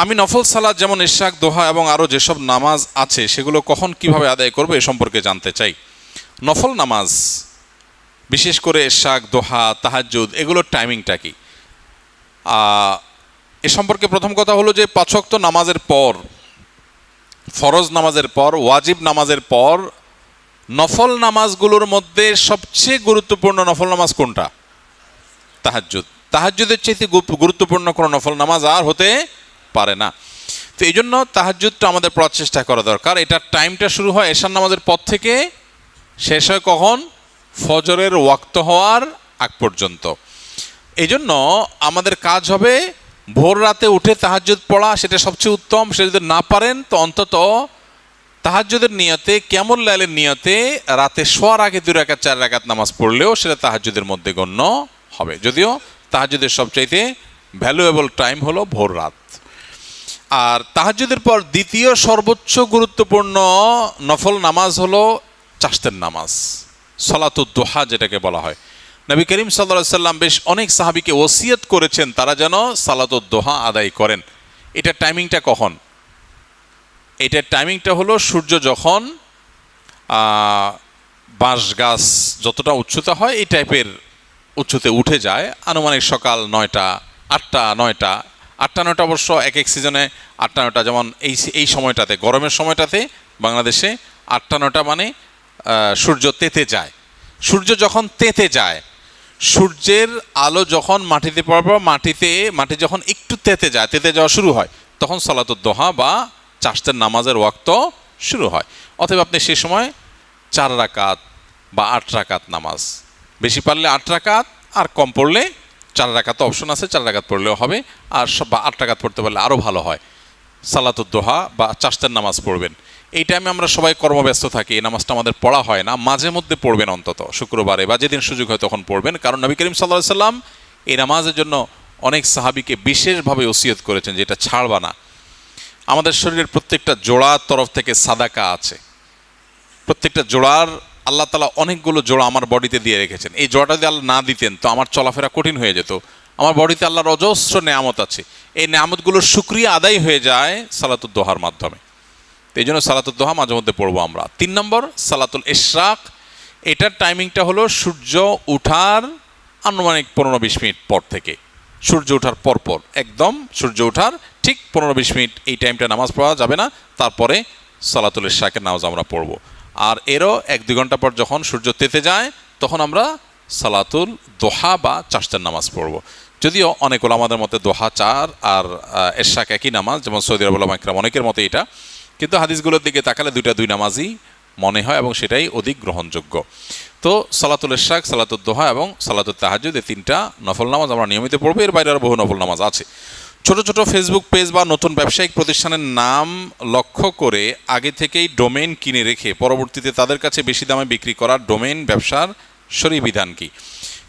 আমি নফল সালাত যেমন ইশরাক, দোহা এবং আরও যেসব নামাজ আছে সেগুলো কখন কিভাবে আদায় করবো এ সম্পর্কে জানতে চাই। নফল নামাজ বিশেষ করে ইশরাক, দোহা, তাহাজ্জুদ এগুলোর টাইমিংটা কি? এ সম্পর্কে প্রথম কথা হলো যে 5 ওয়াক্ত নামাজের পর, ফরজ নামাজের পর, ওয়াজিব নামাজের পর নফল নামাজগুলোর মধ্যে সবচেয়ে গুরুত্বপূর্ণ নফল নামাজ কোনটা? তাহাজ্জুদ। তাহাজ্জুদের চাইতে গুরুত্বপূর্ণ কোনো নফল নামাজ আর হতে পারে না। তো এই জন্য তাহাজ্জুদটা আমাদের পড়ার চেষ্টা করা দরকার। এটার টাইমটা শুরু হয় এশার নামাজের পর থেকে, শেষ হয় কখন? ফজরের ওয়াক্ত হওয়ার আগ পর্যন্ত। এই জন্য আমাদের কাজ হবে ভোর রাতে উঠে তাহাজ্জুদ পড়া, সেটা সবচেয়ে উত্তম। সেটা যদি না পারেন তো অন্তত তাহাজ্জুদের নিয়তে, কিয়ামুল লাইলের নিয়তে রাতে শোয়ার আগে 2 রাকাত 4 রাকাত নামাজ পড়লেও সেটা তাহাজ্জুদের মধ্যে গণ্য হবে। যদিও তাহাজ্জুদের সবচাইতে ভ্যালুয়েবল টাইম হলো ভোর রাত। আর তাহাজ্জুদের পর দ্বিতীয় সর্বোচ্চ গুরুত্বপূর্ণ নফল নামাজ হলো চাশতের নামাজ, সালাতুদ দুহা যেটাকে বলা হয়। নবী করিম সাল্লাল্লাহু আলাইহি সাল্লাম বেশ অনেক সাহাবীকে ওসিয়ত করেছেন তারা যেন সালাতুদ দুহা আদায় করেন। এটার টাইমিংটা কখন? এটার টাইমিংটা হলো সূর্য যখন বাঁশ গাছ যতটা উচ্চতা হয় এই টাইপের উচ্চতে উঠে যায়, আনুমানিক সকাল 9টা, 8টা, 9টা। 8টা 9টা অবশ্য এক এক সিজনে 8টা 9টা, যেমন এই সময়টাতে, গরমের সময়টাতে বাংলাদেশে 8টা 9টা মানে সূর্য তেতে যায়। সূর্য যখন তেতে যায়, সূর্যের আলো যখন মাটিতে পড়ার পর মাটি যখন একটু তেতে যায়, তেতে যাওয়া শুরু হয়, তখন সালাতুদ দুহা বা চাশতের নামাজের ওয়াক্ত শুরু হয়। অতএব আপনি সে সময় 4 রাকাত বা 8 রাকাত নামাজ, বেশি পারলে 8 রাকাত, আর কম পড়লে 4 রাকাত অপশন আছে, 4 রাকাত পড়লেও হবে। আর বা 8 রাকাত পড়তে পারলে আরও ভালো হয়। সালাতুদ দুহা বা চাশতের নামাজ পড়বেন। এই টাইমে আমরা সবাই কর্মব্যস্ত থাকি, এই নামাজটা আমাদের পড়া হয় না। মাঝে মধ্যে পড়বেন, অন্তত শুক্রবারে বা যেদিন সুযোগ হয় তখন পড়বেন। কারণ নবী করিম সাল্লাল্লাহু আলাইহি সাল্লাম এই নামাজের জন্য অনেক সাহাবীকে বিশেষভাবে ওসিয়ত করেছেন যে এটা ছাড়বা না। আমাদের শরীরের প্রত্যেকটা জোড়ার তরফ থেকে সাদাকা আছে। প্রত্যেকটা জোড়ার আল্লাহ তাআলা অনেকগুলো জোড়া আমার বডিতে দিয়ে রেখেছেন। এই জোড়াটা যদি আল্লাহ না দিতেন তো আমার চলাফেরা কঠিন হয়ে যেত। আমার বডিতে আল্লাহর অজস্র নেয়ামত আছে, এই নেয়ামতগুলোর শুকরিয়া আদায় হয়ে যায় সালাতুদ দুহার মাধ্যমে। এই জন্য সালাতুদ দুহা মাঝে মধ্যে পড়বো আমরা। 3 নম্বর সালাতুল ইশরাক। এটার টাইমিংটা হলো সূর্য উঠার আনুমানিক 15-20 মিনিট পর থেকে। সূর্য ওঠার পরপর, একদম সূর্য ওঠার ঠিক 15-20 মিনিট এই টাইমটা নামাজ পড়া যাবে না। তারপরে সালাতুল ইশরাকের নামাজ আমরা পড়ব। আর এরও 1-2 ঘন্টা পর যখন সূর্য তেতে যায় তখন আমরা সালাতুল দোহা বা চাশতের নামাজ পড়ব। যদিও অনেক ওলামাদের মতে দোহা 4 আর ইশরাক একই নামাজ, যেমন সৌদি আরব ওলামা ইকরাম অনেকের মতে এটা, কিন্তু হাদিসগুলোর দিকে তাকালে 2 নামাজই মনে হয় এবং সেটাই অধিক গ্রহণযোগ্য। তো সালাতুল ইশরাক, সালাতুদ দোহা এবং সালাতুত তাহাজ্জুদ, এই 3টা নফল নামাজ আমরা নিয়মিত পড়বো। এর বাইরে আরও বহু নফল নামাজ আছে। ছোট ছোট ফেসবুক পেজ বা নতুন ব্যবসায়িক প্রতিষ্ঠানের নাম লক্ষ্য করে আগে থেকেই ডোমেইন কিনে রেখে পরবর্তীতে তাদের কাছে বেশি দামে বিক্রি করার ডোমেইন ব্যবসার শরীয়ী বিধান কি?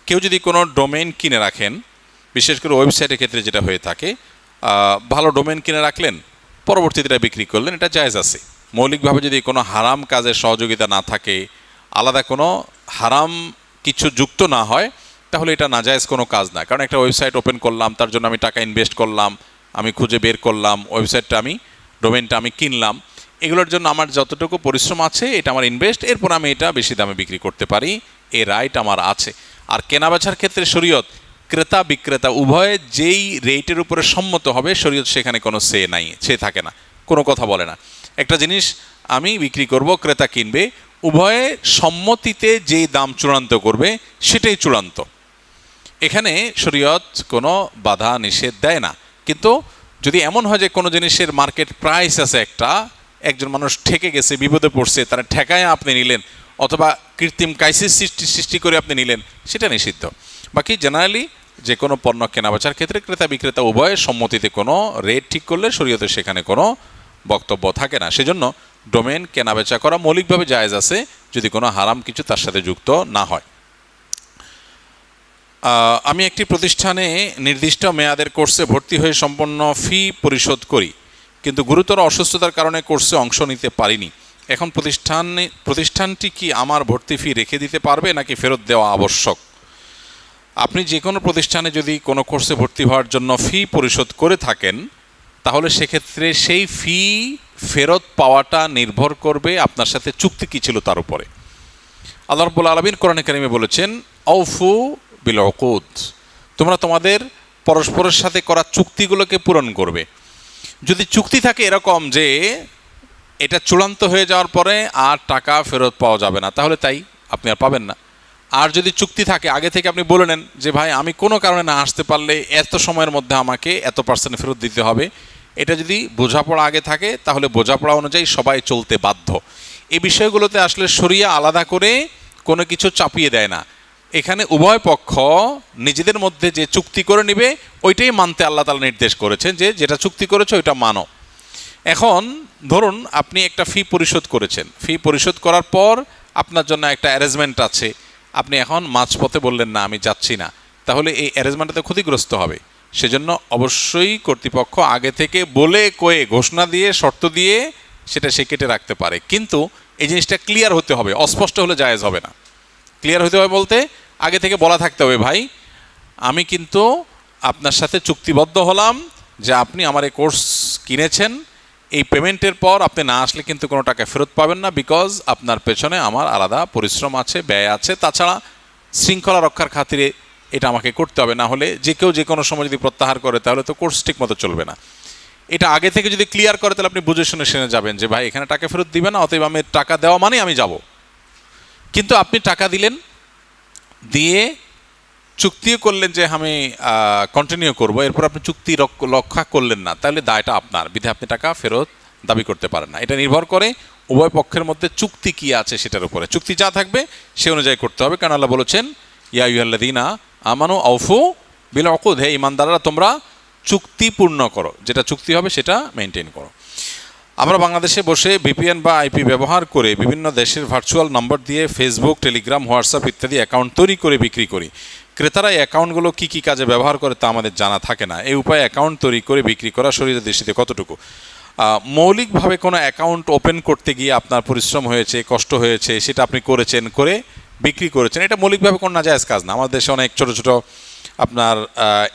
কেউ যদি কোনো ডোমেইন কিনে রাখেন, বিশেষ করে ওয়েবসাইটের ক্ষেত্রে যেটা হয়ে থাকে, ভালো ডোমেইন কিনে রাখলেন, পরবর্তীতে এটা বিক্রি করলেন, এটা জায়েজ আছে। মৌলিকভাবে যদি কোনো হারাম কাজের সহযোগিতা না থাকে, আলাদা কোনো হারাম কিছু যুক্ত না হয়, তাহলে এটা নাজায়েজ কোনো কাজ না। কারণ একটা ওয়েবসাইট ওপেন করলাম, তার জন্য আমি টাকা ইনভেস্ট করলাম, আমি খুঁজে বের করলাম, ওয়েবসাইটটা আমি, ডোমেইনটা আমি কিনলাম, এগুলোর জন্য আমার যতটুকু পরিশ্রম আছে এটা আমার ইনভেস্ট, এরপর আমি এটা বেশি দামে বিক্রি করতে পারি, এ রাইট আমার আছে। আর কেনাবেচার ক্ষেত্রে শরীয়ত ক্রেতা বিক্রেতা উভয়ে যেই রেটের উপরে সম্মত হবে, শরীয়ত সেখানে কোনো সে থাকে না, কোনো কথা বলে না। একটা জিনিস আমি বিক্রি করব, ক্রেতা কিনবে, উভয়ে সম্মতিতে যেই দাম চূড়ান্ত করবে সেটাই চূড়ান্ত। এখানে শরীয়ত কোনো বাধা নিষেধ দেয় না। কিন্তু যদি এমন হয় যে কোনো জিনিসের মার্কেট প্রাইস আছে একটা, একজন মানুষ ঠেকে গেছে, বিপদে পড়ছে, তারা ঠেকায় আপনি নিলেন, অথবা কৃত্রিম ক্রাইসিস সৃষ্টি করে আপনি নিলেন, সেটা নিষিদ্ধ। বাকি জেনারেলি যে কোনো পণ্য কেনাবেচার ক্ষেত্রে ক্রেতা বিক্রেতা উভয়ের সম্মতিতে কোনো রেট ঠিক করলে শরীয়তে সেখানে কোনো বক্তব্য থাকে না। সেজন্য ডোমেইন কেনাবেচা করা মৌলিকভাবে জায়েজ আছে, যদি কোনো হারাম কিছু তার সাথে যুক্ত না হয়। আমি একটি প্রতিষ্ঠানে নির্দিষ্ট মেয়াদের কোর্সে ভর্তি হয়ে সম্পূর্ণ ফি পরিশোধ করি, কিন্তু গুরুতর অসুস্থতার কারণে কোর্সে অংশ নিতে পারিনি। এখন প্রতিষ্ঠানটি কি আমার ভর্তি ফি রেখে দিতে পারবে নাকি ফেরত দেওয়া আবশ্যক? আপনি যে কোনো প্রতিষ্ঠানে যদি কোনো কোর্সে ভর্তি হওয়ার জন্য ফি পরিশোধ করে থাকেন, তাহলে সেক্ষেত্রে সেই ফি ফেরত পাওয়াটা নির্ভর করবে আপনার সাথে চুক্তি কী ছিল তার উপরে। আল্লাহ রাব্বুল আলামিন কোরআনে কারিমে বলেছেন, আউফু বিল উকুদ, তোমরা তোমাদের পরস্পরের সাথে করা চুক্তিগুলোকে পূরণ করবে। যদি চুক্তি থাকে এরকম যে এটা চূড়ান্ত হয়ে যাওয়ার পরে আর টাকা ফেরত পাওয়া যাবে না, তাহলে তাই, আপনি আর পাবেন না। আর যদি চুক্তি থাকে আগে থেকে আপনি বলে নেন যে ভাই আমি কোনো কারণে না আসতে পারলে এত সময়ের মধ্যে আমাকে এত % ফেরত দিতে হবে, এটা যদি বোঝাপড়া আগে থাকে তাহলে বোঝাপড়া অনুযায়ী সবাই চলতে বাধ্য। এই বিষয়গুলোতে আসলে শরিয়া আলাদা করে কোনো কিছু চাপিয়ে দেয় না। এখানে উভয় পক্ষ নিজেদের মধ্যে যে চুক্তি করে নেবে ওইটাই মানতে আল্লাহ তাআলা নির্দেশ করেছেন, যে যেটা চুক্তি করেছে ওইটা মানো। এখন ধরুন আপনি একটা ফি পরিশোধ করেছেন, ফি পরিশোধ করার পর আপনার জন্য একটা অ্যারেঞ্জমেন্ট আছে, আপনি এখন মাঝপথে বললেন না আমি যাচ্ছি না, তাহলে এই অ্যারেঞ্জমেন্টটাতে ক্ষতিগ্রস্ত হবে। সেজন্য অবশ্যই কর্তৃপক্ষ আগে থেকে বলে কয়ে ঘোষণা দিয়ে শর্ত দিয়ে সেটা সে কেটে রাখতে পারে, কিন্তু এই জিনিসটা ক্লিয়ার হতে হবে, অস্পষ্ট হলে জায়েজ হবে না। ক্লিয়ার হতে হবে বলতে আগে থেকে বলা থাকতে হবে, ভাই আমি কিন্তু আপনার সাথে চুক্তিবদ্ধ হলাম যে আপনি আমার এই কোর্স কিনেছেন, এই পেমেন্টের পর আপনি না আসলে কিন্তু কোনো টাকা ফেরত পাবেন না, বিকজ আপনার পেছনে আমার আলাদা পরিশ্রম আছে, ব্যয় আছে, তাছাড়া শৃঙ্খলা রক্ষার খাতিরে এটা আমাকে করতে হবে, না হলে যে কেউ যে কোনো সময় যদি প্রত্যাহার করে তাহলে তো কোর্স ঠিক মতো চলবে না। এটা আগে থেকে যদি ক্লিয়ার করে তাহলে আপনি বুঝে শুনে যাবেন যে ভাই এখানে টাকা ফেরত দিবে না, অতএব আমি টাকা দেওয়া মানে আমি যাব। কিন্তু আপনি টাকা দিলেন, দিয়ে চুক্তিও করলেন যে আমি কন্টিনিউ করব, এরপর আপনি চুক্তি রক্ষা করলেন না, তাহলে দায়টা আপনার, বিধায় আপনি টাকা ফেরত দাবি করতে পারেন না। এটা নির্ভর করে উভয় পক্ষের মধ্যে চুক্তি কি আছে সেটার উপরে। চুক্তি যা থাকবে সে অনুযায়ী করতে হবে, কারণ আল্লাহ বলেছেন ইয়া আইয়ুহাল্লাযীনা আমানু আউফু বিল উকুদ, হে ঈমানদাররা তোমরা চুক্তি পূর্ণ করো, যেটা চুক্তি হবে সেটা মেনটেন করো। আমরা বাংলাদেশে বসে ভিপিএন বা আইপি ব্যবহার করে বিভিন্ন দেশের ভার্চুয়াল নম্বর দিয়ে ফেসবুক, টেলিগ্রাম, হোয়াটসঅ্যাপ ইত্যাদি অ্যাকাউন্ট তৈরি করে বিক্রি করি। ক্রেতারা এই অ্যাকাউন্টগুলো কী কী কাজে ব্যবহার করে তা আমাদের জানা থাকে না। এই উপায়ে অ্যাকাউন্ট তৈরি করে বিক্রি করা শরীরের দৃষ্টিতে কতটুকু? মৌলিকভাবে কোনো অ্যাকাউন্ট ওপেন করতে গিয়ে আপনার পরিশ্রম হয়েছে, কষ্ট হয়েছে, সেটা আপনি করেছেন, করে বিক্রি করেছেন, এটা মৌলিকভাবে কোনো নাজায়েজ কাজ না। আমাদের দেশে অনেক ছোটো ছোটো আপনার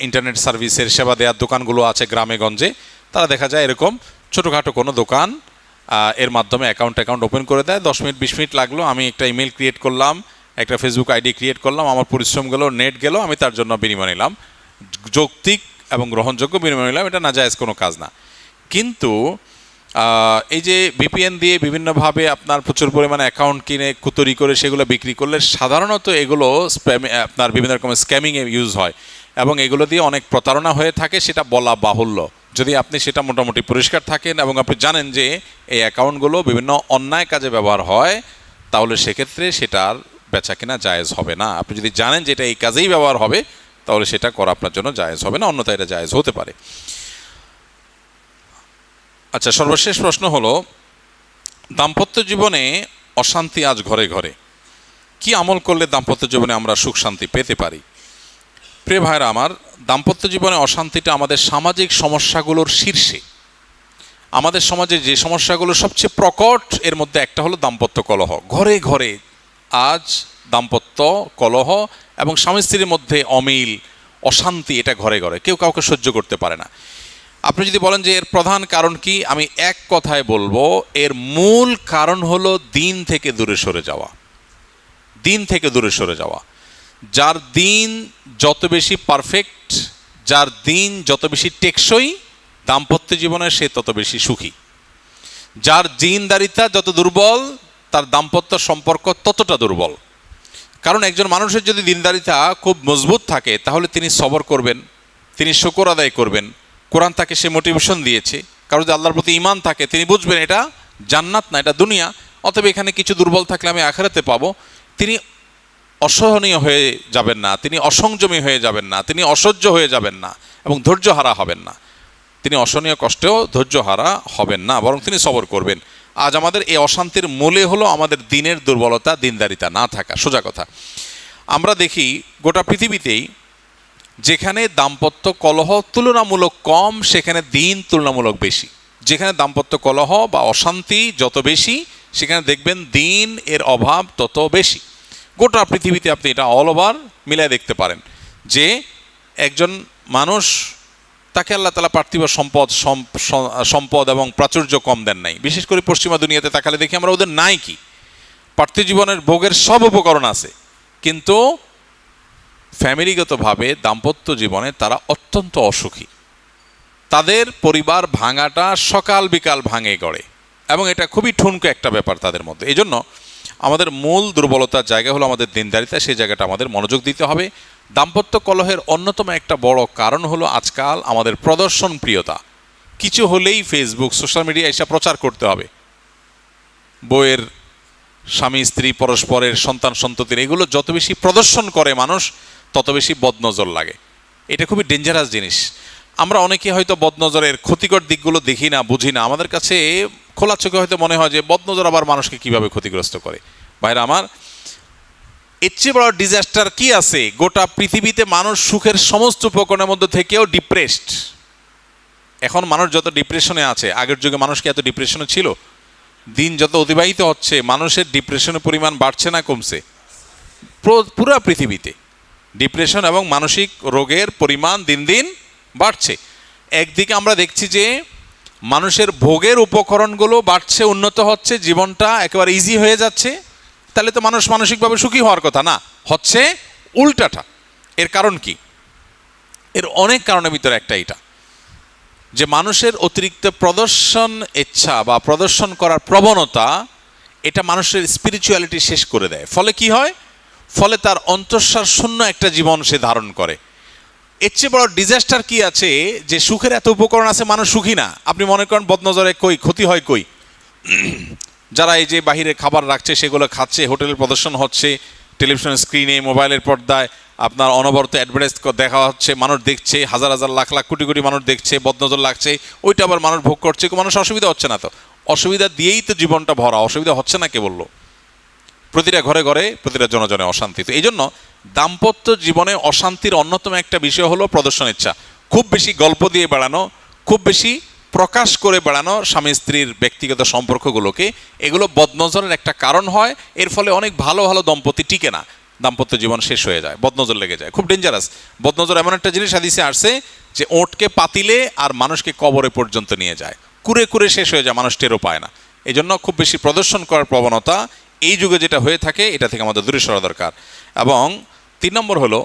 ইন্টারনেট সার্ভিসের সেবা দেওয়ার দোকানগুলো আছে গ্রামে গঞ্জে, তারা দেখা যায় এরকম ছোটোখাটো কোনো দোকান এর মাধ্যমে অ্যাকাউন্ট ওপেন করে দেয়। 10 মিনিট 20 মিনিট লাগলো, আমি একটা ইমেল ক্রিয়েট করলাম, একটা ফেসবুক আইডি ক্রিয়েট করলাম, আমার পরিশ্রম গেল, নেট গেল, আমি তার জন্য বিনিময় নিলাম, যৌক্তিক এবং গ্রহণযোগ্য বিনিময় নিলাম, এটা নাজায়েজ কোনো কাজ না। কিন্তু এই যে ভিপিএন দিয়ে বিভিন্নভাবে আপনার প্রচুর পরিমাণে অ্যাকাউন্ট কিনে তৈরি করে সেগুলো বিক্রি করলে সাধারণত এগুলো আপনার বিভিন্ন রকমের স্ক্যামিংয়ে ইউজ হয় এবং এগুলো দিয়ে অনেক প্রতারণা হয়ে থাকে, সেটা বলা বাহুল্য। যদি আপনি সেটা মোটামুটি পরিষ্কার থাকেন এবং আপনি জানেন যে এই অ্যাকাউন্টগুলো বিভিন্ন অন্যায় কাজে ব্যবহার হয়, তাহলে সেক্ষেত্রে সেটার বেচা কেনা জায়েজ হবে না। আপনি যদি জানেন যে এটা এই কাজেই ব্যবহার হবে, তাহলে সেটা করা আপনার জন্য জায়েজ হবে না, অন্যথায় এটা জায়েজ হতে পারে। আচ্ছা, সর্বশেষ প্রশ্ন হলো, দাম্পত্য জীবনে অশান্তি আজ ঘরে ঘরে, কি আমল করলে দাম্পত্য জীবনে আমরা সুখ শান্তি পেতে পারি? প্রিয় ভাইরা আমার, দাম্পত্য জীবনে অশান্তিটা আমাদের সামাজিক সমস্যাগুলোর শীর্ষে। আমাদের সমাজে যে সমস্যাগুলো সবচেয়ে প্রকট, এর মধ্যে একটা হলো দাম্পত্য কলহ। ঘরে ঘরে আজ দাম্পত্য কলহ এবং স্বামী স্ত্রীর মধ্যে অমিল, অশান্তি, এটা ঘরে ঘরে, কেউ কাউকে সহ্য করতে পারে না। আপনি যদি বলেন যে এর প্রধান কারণ কি, আমি এক কথায় বলবো, এর মূল কারণ হলো দিন থেকে দূরে সরে যাওয়া। দিন থেকে দূরে সরে যাওয়া। যার দিন যত বেশি পারফেক্ট, যার দিন যত বেশি টেকসই দাম্পত্য জীবনে, সে তত বেশি সুখী। যার দিনদারিতা যত দুর্বল, তার দাম্পত্য সম্পর্ক ততটা দুর্বল। কারণ একজন মানুষের যদি দিনদারিতা খুব মজবুত থাকে, তাহলে তিনি সবর করবেন, তিনি শুকর আদায় করবেন, কোরআন তাকে সে মোটিভেশন দিয়েছে। কারণ যদি আল্লাহর প্রতি ঈমান থাকে, তিনি বুঝবেন এটা জান্নাত না, এটা দুনিয়া, অতএব এখানে কিছু দুর্বল থাকলে আমি আখিরাতে পাবো। তিনি অসহনীয় হয়ে যাবেন না, তিনি অসংযমী হয়ে যাবেন না, তিনি অসহ্য হয়ে যাবেন না এবং ধৈর্যহারা হবেন না। তিনি অসহনীয় কষ্টেও ধৈর্যহারা হবেন না, বরং তিনি সবর করবেন। আজ আমাদের এই অশান্তির মূলে হলো আমাদের দিনের দুর্বলতা, দিনদারিতা না থাকা। সোজা কথা, আমরা দেখি গোটা পৃথিবীতেই যেখানে দাম্পত্য কলহ তুলনামূলক কম, সেখানে দিন তুলনামূলক বেশি। যেখানে দাম্পত্য কলহ বা অশান্তি যত বেশি, সেখানে দেখবেন দিন এর অভাব তত বেশি। গোটা পৃথিবীতে আপনি এটা অল ওভার মিলায় দেখতে পারেন যে একজন মানুষ তাকে আল্লাহ তাআলা পার্থিব সম্পদ এবং প্রাচুর্য কম দেন নাই। বিশেষ করে পশ্চিমা দুনিয়াতে তাকালে দেখি আমরা ওদের নাই কি, পার্থিব জীবনের ভোগের সব উপকরণ আছে, কিন্তু ফ্যামিলিগতভাবে দাম্পত্য জীবনে তারা অত্যন্ত অসুখী। তাদের পরিবার ভাঙাটা সকাল বিকাল ভাঙে গড়ে, এবং এটা খুবই ঠুনকো একটা ব্যাপার তাদের মধ্যে। এই জন্য আমাদের মূল দুর্বলতার জায়গা হলো আমাদের দিনদারিতা, সেই জায়গাটা আমাদের মনোযোগ দিতে হবে। দাম্পত্য কলহের অন্যতম একটা বড় কারণ হলো আজকাল আমাদের প্রদর্শন প্রিয়তা। কিছু হলেই ফেসবুক, সোশ্যাল মিডিয়া এসব প্রচার করতে হবে। বইয়ের, স্বামী স্ত্রী পরস্পরের, সন্তান সন্ততির, এগুলো যত বেশি প্রদর্শন করে মানুষ, তত বেশি বদনজর লাগে। এটা খুবই ডেঞ্জারাস জিনিস। আমরা অনেকে হয়তো বদনজরের ক্ষতিকর দিকগুলো দেখি না, বুঝি না। আমাদের কাছে খোলা চোখে হয়তো মনে হয় যে বদনজর আবার মানুষকে কিভাবে ক্ষতিগ্রস্ত করে। ভাইরা আমার, এর চেয়ে বড় ডিজাস্টার কি আছে? গোটা পৃথিবীতে মানুষ সুখের সমস্ত উপকরণের মধ্যে থেকেও ডিপ্রেসড। এখন মানুষ যত ডিপ্রেশনে আছে, আগের যুগে মানুষ কি এত ডিপ্রেশনে ছিল? দিন যত অতিবাহিত হচ্ছে মানুষের ডিপ্রেশনের পরিমাণ বাড়ছে না কমছে? পুরো পৃথিবীতে ডিপ্রেশন এবং মানসিক রোগের পরিমাণ দিন দিন বাড়ছে। একদিকে আমরা দেখছি যে মানুষের ভোগের উপকরণগুলো বাড়ছে, উন্নত হচ্ছে, জীবনটা একেবারে ইজি হয়ে যাচ্ছে। তাহলে তো মানুষ মানসিকভাবে সুখী হওয়ার কথা না, হচ্ছে উল্টাটা। এর কারণ কি? এর অনেক কারণের ভিতরে একটা এটা, যে মানুষের অতিরিক্ত প্রদর্শন ইচ্ছা বা প্রদর্শন করার প্রবণতা, এটা মানুষের স্পিরিচুয়ালিটি শেষ করে দেয়। ফলে কি হয়? ফলে তার অন্তঃসার শূন্য একটা জীবন সে ধারণ করে। এর চেয়ে বড় ডিজাস্টার কি আছে যে সুখের এত উপকরণ আছে, মানুষ সুখী না। আপনি মনে করেন বদনজরে কই ক্ষতি হয় কই? যারা এই যে বাহিরে খাবার রাখছে সেগুলো খাচ্ছে, হোটেলের প্রদর্শন হচ্ছে, টেলিভিশন স্ক্রিনে, মোবাইলের পর্দায় আপনার অনবরত অ্যাডভার্টাইজ দেখা হচ্ছে, মানুষ দেখছে, হাজার হাজার লাখ লাখ কোটি কোটি মানুষ দেখছে, বদনজর লাগছে, ওইটা আবার মানুষ ভোগ করছে। মানুষ অসুবিধা হচ্ছে না তো? অসুবিধা দিয়েই তো জীবনটা ভরা, অসুবিধা হচ্ছে না কে বললো? প্রতিটা ঘরে ঘরে, প্রতিটা জনজনে অশান্তি। তো এই জন্য দাম্পত্য জীবনে অশান্তির অন্যতম একটা বিষয় হলো প্রদর্শন ইচ্ছা। খুব বেশি গল্প দিয়ে বেড়ানো, খুব বেশি প্রকাশ করে বেড়ানো স্বামী স্ত্রীর ব্যক্তিগত সম্পর্কগুলোকে, এগুলো বদনজরের একটা কারণ হয়। এর ফলে অনেক ভালো ভালো দম্পতি টিকে না, দাম্পত্য জীবন শেষ হয়ে যায়, বদনজর লেগে যায়। খুব ডেঞ্জারাস। বদনজর এমন একটা জিনিস হাদিসে আসছে যে ওঁটকে পাতিলে আর মানুষকে কবরে পর্যন্ত নিয়ে যায়, কুরে কুরে শেষ হয়ে যায়, মানুষ টেরও পায় না। এই জন্য খুব বেশি প্রদর্শন করার প্রবণতা এই যুগে যেটা হয়ে থাকে, এটা থেকে আমাদের দূরে সরা দরকার। এবং 3 নম্বর হলো